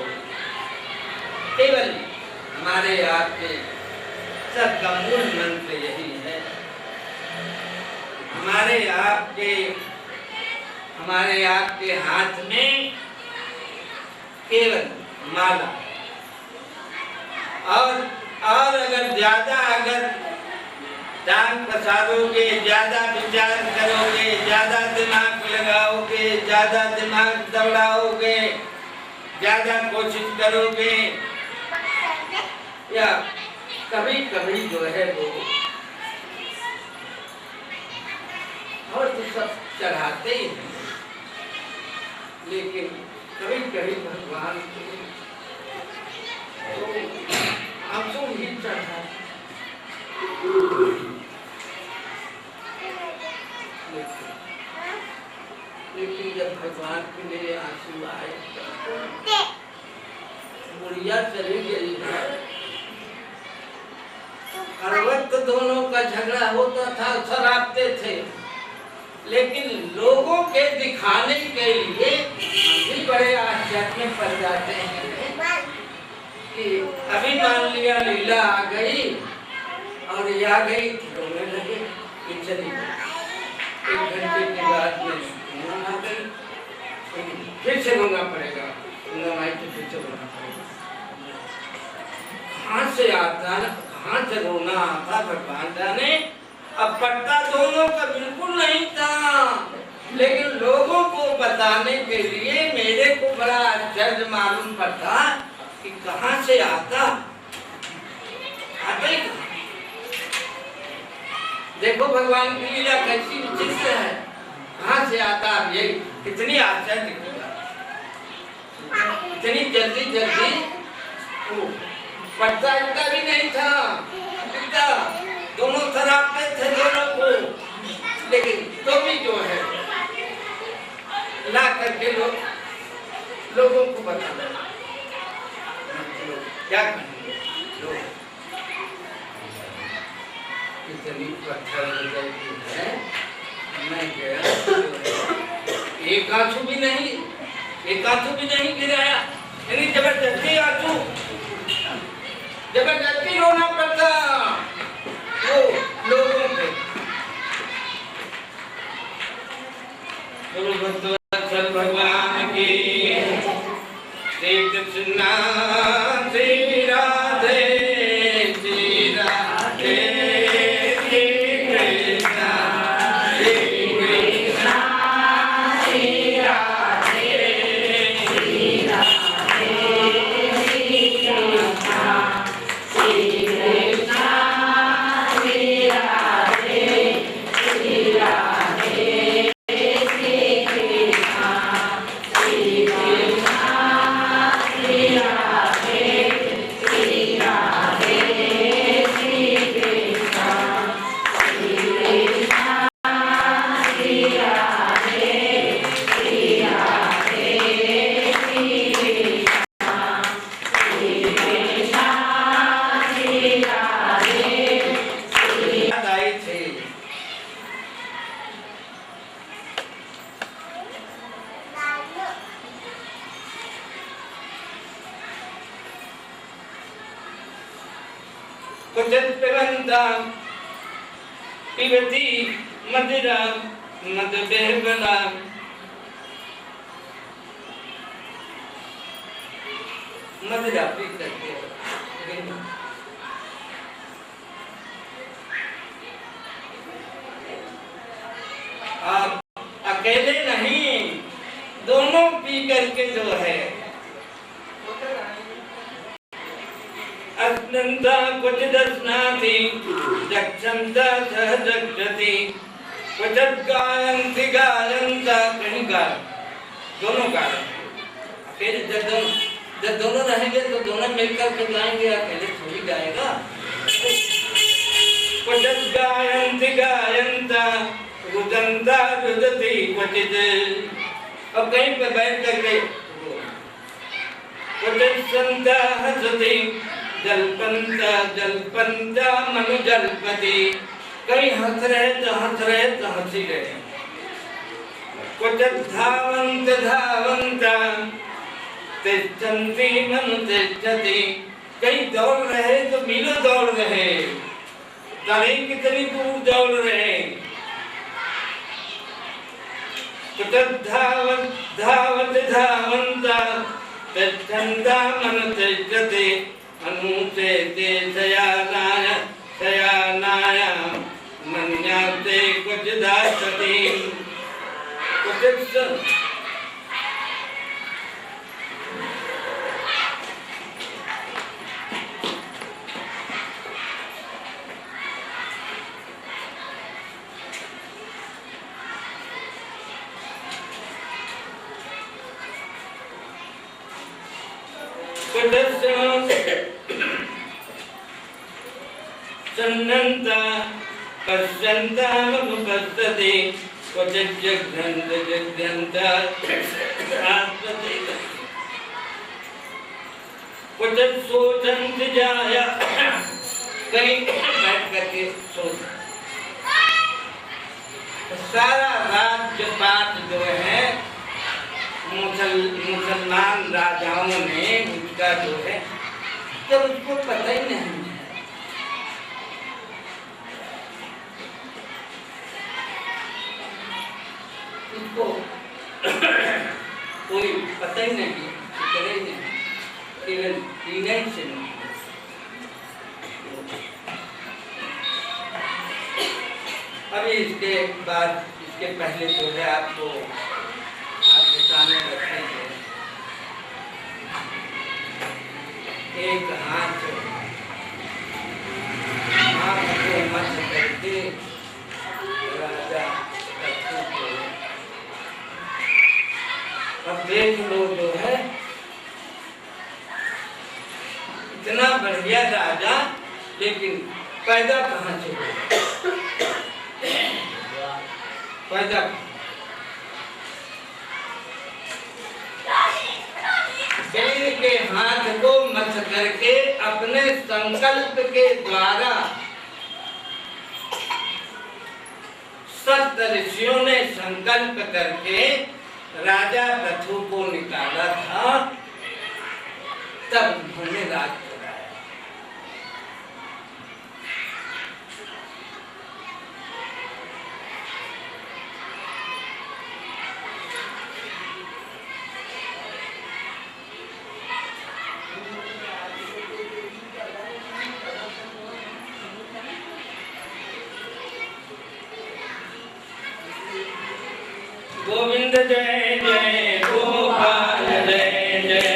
केवल हमारे आपके सबका मूल मंत्र यही है, हमारे आपके हाथ में केवल माला, और अगर ज्यादा टांग पसारोगे, ज्यादा विचार करोगे, ज्यादा दिमाग लगाओगे, ज्यादा दिमाग दौड़ाओगे, ज्यादा कोशिश करोगे, या कभी जो है वो और तो सब चढ़ाते ही हैं, लेकिन कभी भगवान तो आंसू ही चढ़ा, लेकिन जब भगवान के लिए आंसू आए, बुढ़िया चली गई है, हर वक्त दोनों का झगड़ा होता था, शराबते थे, लेकिन लोगों के दिखाने के लिए भी बड़े आश्चर्य में पड़ जाते हैं कि अभी मान लिया लीला आ गई और ये आ गई, रोने लगे, चली गई, 1 घंटे के बाद में आ गई, फिर से रोना पड़ेगा, फिर से रोना पड़ेगा, कहाँ से आता, कहाँ से रोना आता भगवान जाने। अब पट्टा दोनों का बिल्कुल नहीं था, लेकिन लोगों को बताने के लिए मेरे को बड़ा आश्चर्य मालूम पड़ता कि कहाँ से आता ही देखो भगवान की लीला कैसी विचित्र है, कहाँ से आता ये कितनी आश्चर्य की बात, इतनी जल्दी पट्टा इतना भी नहीं था, दोनों शराब पे थे दोनों को, लेकिन तो भी जो है ला करके लोगों को बताना क्या करेंगे, लोग इतनी पत्थर गई है, मैं गया एक आंसू भी नहीं गिराया, यानी जबरदस्ती आंसू जबरदस्ती रोना पड़ता वो लोगों पे। भगवत भगवान की श्री कृष्णा श्री राधे श्री राधे श्री कृष्णा श्री कृष्णा श्री राधे श्री राधे श्री कृष्णा श्री कृष्णा श्री राधे श्री राधे पिबती मदिरा मद बेहबला मदिरा पी करके आप अकेले नहीं दोनों पी करके जो है अनंता कुछ दर्शनाति दक्षंता सहदक्षति कुछ गायन्ति गायन्ता कहीं गा दोनों गा फिर जब दोनों रहेंगे तो दोनों मिलकर के गाएंगे अकेले थोड़ी गाएगा। कुछ गायन्ति गायन्ता रुदन्ता रुदति क्वचित अब कहीं पर बैठ करके कुछ संता हसति जलपंता जलपंता मनु जलपति कहीं हंस रहे तो हंसी रहे। कुछ धावंत धावंता तिष्ठन्ति मनु तिष्ठति कहीं दौड़ रहे तो मीलों दौड़ रहे जाने कितनी दूर दौड़ रहे। कुछ धावत धावत धावंता तिष्ठन्ता मनु तिष्ठति अनुते ते शयानाय शयानाय मन्याते कुछ दासति कुछ सन्नन्ता पश्यन्ता मनुपश्यति क्वचित् जघ्रन्त जघ्रन्ता आत्मते क्वचित् सोचन्ति जाया कहीं बैठ करके सोच। सारा राज्य पाठ जो है मुसलमान राजाओं ने उसका जो है तो उसको पता ही नहीं है। उसको कोई पता ही नहीं करे ही नहीं केवल पीने से नहीं। अभी इसके बाद इसके पहले जो है आपको आपके सामने रखेंगे एक हाथ को मत करके राजा को अब देख लो जो है इतना बढ़िया राजा लेकिन पैदा कहाँ से हुआ पैदा शरीर के हाथ को मस करके अपने संकल्प के द्वारा सप्त ऋषियों ने संकल्प करके राजा पृथु को निकाला था तब उन्होंने राज कराया। गोविंद जय जय गोपाल जय जय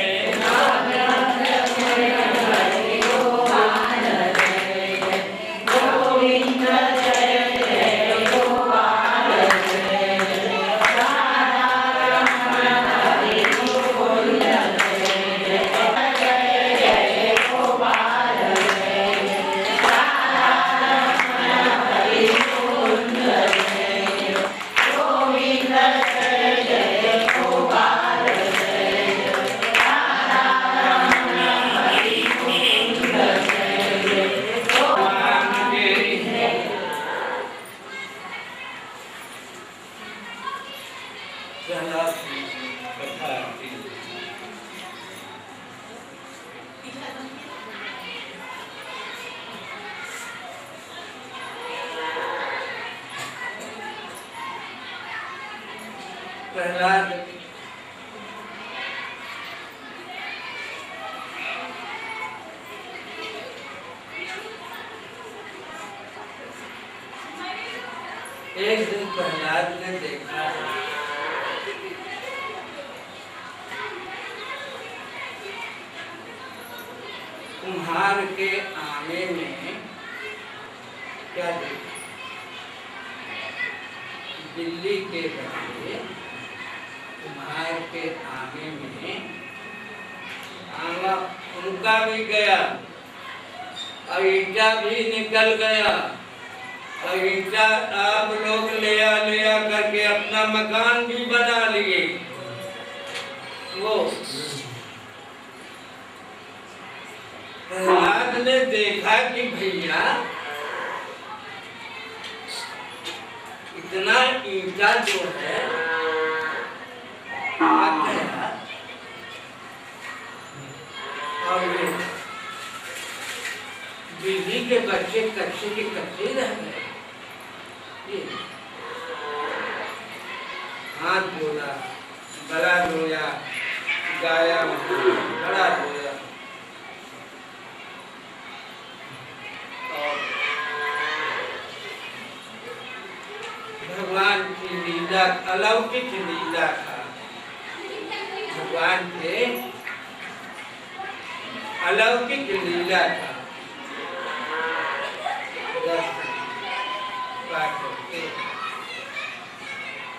प्रहलाद एक दिन प्रहलाद ने देखा कुम्हार के आने में क्या देखा, बिल्ली के बच्चे कुम्हार के आगे में आंगा उनका भी गया और ईंटा भी निकल गया और ईंटा आप लोग ले आ करके अपना मकान भी बना लिए। वो प्रहलाद ने देखा कि भैया इतना ईंटा जो है आ गया और बिजली के बच्चे कच्चे के कच्चे रह गए। हाथ बोला, बड़ा रोया, गाया, बड़ा रोया और भगवान की लीला, अलौकिक लीला था। भगवान के अलौकिक लीला था।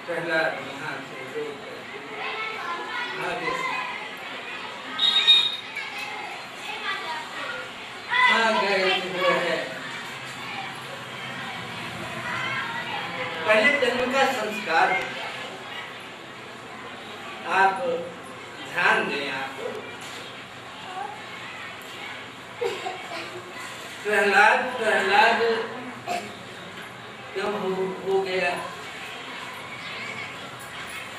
प्रहलाद यहाँ से आ गए वो है पहले जन्म का संस्कार। आप ध्यान दें, आप प्रहलाद क्यों हो गया?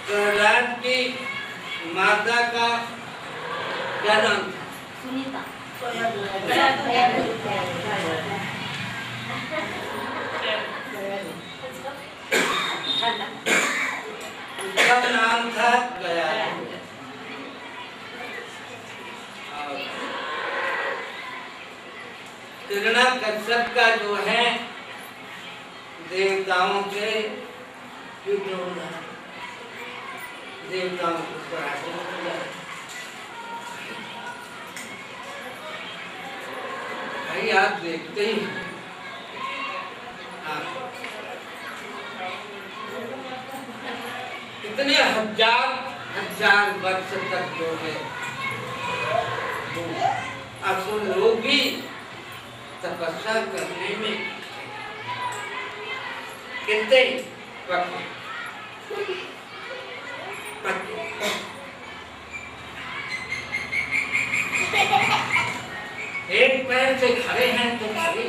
प्रहलाद की माता का क्या नाम था? सुनीता। उसका नाम था गया। हिरण्यकश्यप का जो है देवताओं से युद्ध हो रहा है, देवताओं को पराजित हो रहा है। भाई आप देखते ही इतने हजार वर्ष तक जो है असुर लोग भी तपस्या करने में कितने एक पैर से खड़े हैं तो खड़े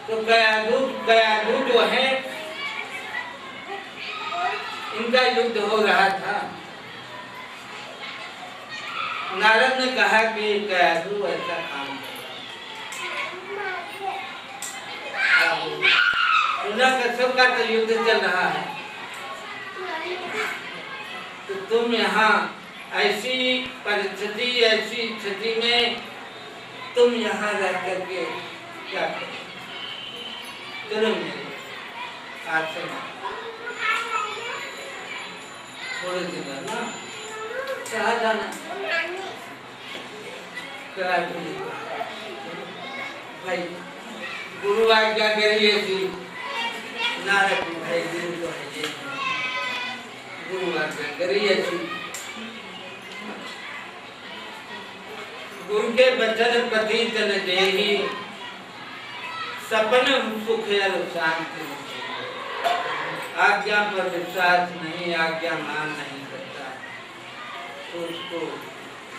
तो गयाधु जो है इनका युद्ध हो रहा था। नारद ने कहा कि गयाधु ऐसा काम हिरण्यकश्यप का तो युद्ध चल रहा है, तो तुम यहाँ ऐसी परिस्थिति, ऐसी स्थिति में तुम यहाँ रह करके क्या करो? चलो मेरे आश्रम थोड़े दिन ना कहा जाना भाई गुरु आज्ञा करिए थी नारद भाई गुरु तो है ये गुरु आज्ञा करिए थी गुरु के बचन पति तन देही सपन सुख शांति आज्ञा पर विश्वास नहीं आज्ञा मान नहीं करता तो उसको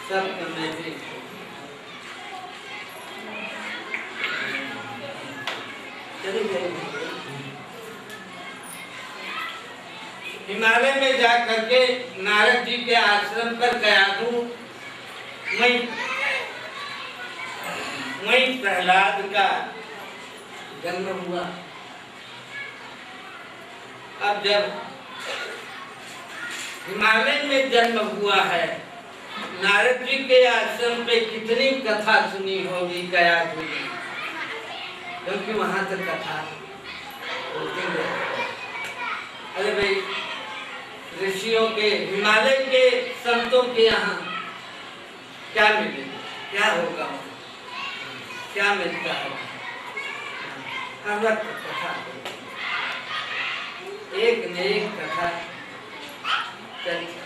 सब में भी चली जाएगी। हिमालय में जा करके नारद जी के आश्रम पर गया हूँ वहीं प्रहलाद का जन्म हुआ। अब जब हिमालय में जन्म हुआ है नारद जी के आश्रम पे कितनी कथा सुनी होगी गया होगी क्योंकि वहां तक कथा होती है। अरे भाई ऋषियों के हिमालय के संतों के यहाँ क्या मिले क्या होगा क्या मिलता है हर वक्त कथा एक न एक कथा चलती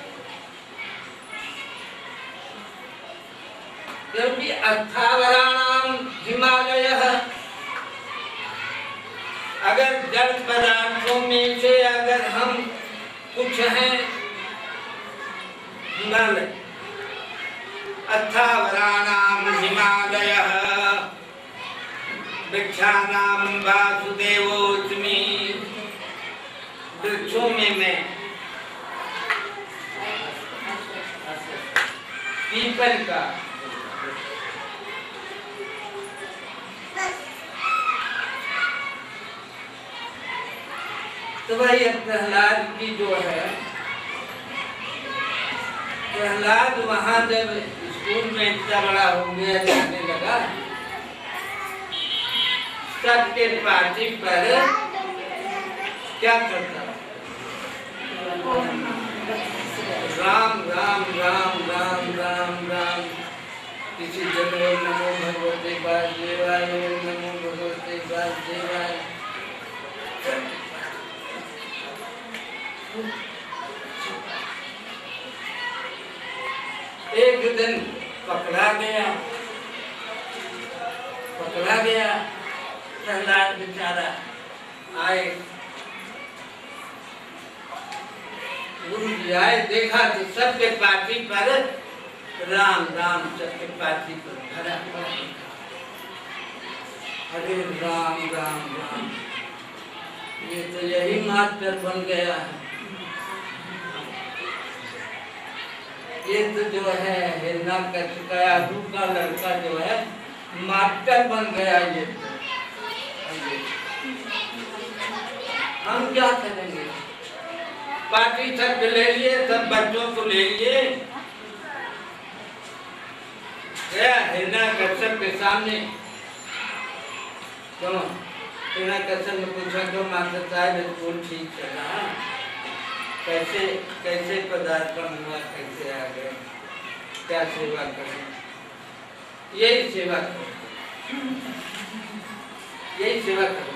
क्योंकि अस्थावराणाम हिमालय अगर जड़ पदार्थों में से अगर हम कुछ हैं हिमालय अस्थावराणाम हिमालय वृक्षाणाम वासुदेवोऽस्मि वृक्षों में मैं पीपल का तो भाई प्रहलाद की जो है प्रहलाद वहां जब स्कूल में इतना बड़ा हो गया जाने लगा सबके पार्टी पर क्या करता राम राम राम राम राम राम किसी जगह नमो भगवते वासुदेवाय नमो भगवते वासुदेवाय एक दिन पकड़ा गया प्रहलाद बेचारा आए गुरु जी आए देखा तो सबके पार्टी पर राम राम सबके पार्टी पर भरा हरे राम राम राम ये तो यही मास्टर बन गया है ये तो जो है हिरण्यकशिपु का लड़का जो है मास्टर बन गया ये हम क्या करेंगे पार्टी सब ले लिए सब बच्चों को ले लिए गया हिरण्यकशिपु के सामने तो हिरण्यकशिपु ने पूछा तो मास्टर साहब स्कूल ठीक चल रहा कैसे कैसे पदार्पण हुआ कैसे आ गए क्या सेवा करें यही सेवा करो यही सेवा करो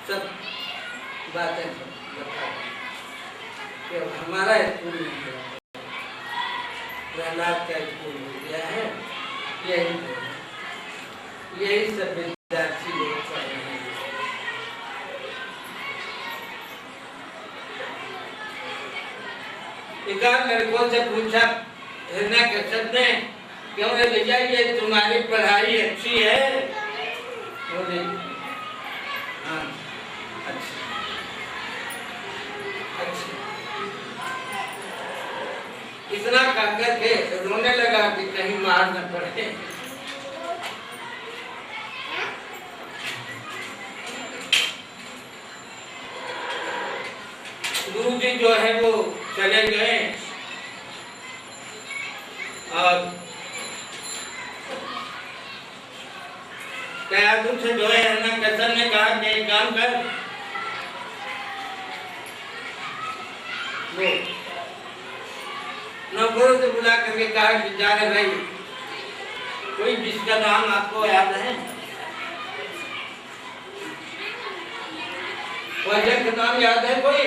सब बातें बता कि हमारा स्कूल नहीं है प्रहलाद का स्कूल हो गया है यही सब विद्यार्थी लोग पढ़ रहे हैं एक लड़कों से पूछा हिरण्यकशिपु ने क्यों है भैया ये तुम्हारी पढ़ाई अच्छी है बोले हाँ अच्छी अच्छी इतना कहकर के रोने लगा कि कहीं मार न पड़े गुरुजी जो है वो चले गए और कयाधु से जो है हिरण्यकश्यप ने कहा कि एक काम कर, वो नौकरों से बुला करके कहा कि जा रहे भाई, कोई जिसका नाम आपको याद है? वाइजन का नाम याद है कोई?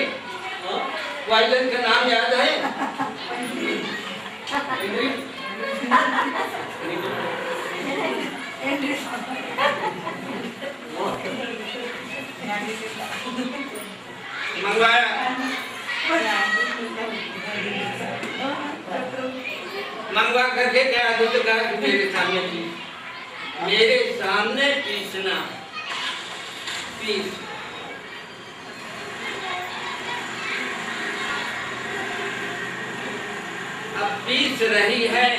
वाइजन का नाम याद है? मंगवाया मंगवा करके क्या तो कहा कि मेरे सामने पीसना, पीस। अब पीस रही है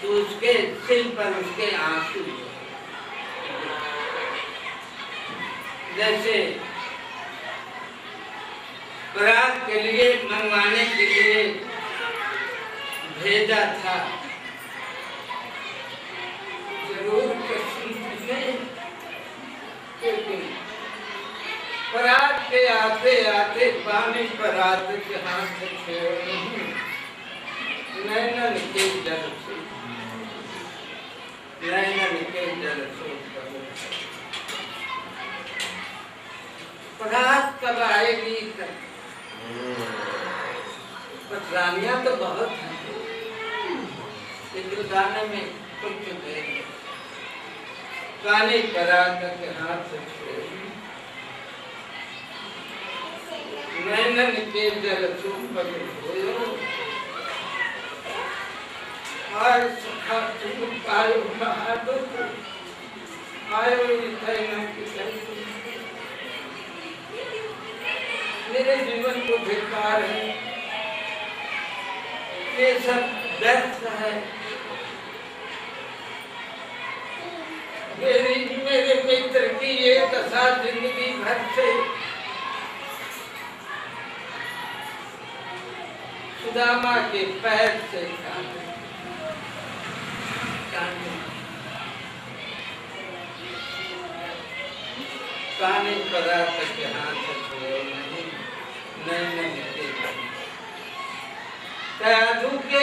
तो उसके सिर पर उसके आंसू, जैसे बारात के लिए मंगवाने के लिए भेजा था, जरूर बारात के आते आते पानी बारात के हाथ से छेड़ नैनन के जल से, नैनन के जल से बारात कब आएगी? पटरानियां तो बहुत हैं, लेकिन गाने में कुछ नहीं। गाने बारात के हाथ से छेड़ नैनन के जल चुंबक होयो, आय सखा तुम पायो बहादुर, आयो नैनन के जल। मेरे जीवन को धिक्कार है, ये सब व्यर्थ है। मेरे मित्र की ये दशा जिंदगी भर से सुदामा के पैर से काने पदार्थ के हाथ से छोड़ो नहीं, नहीं कयाधु के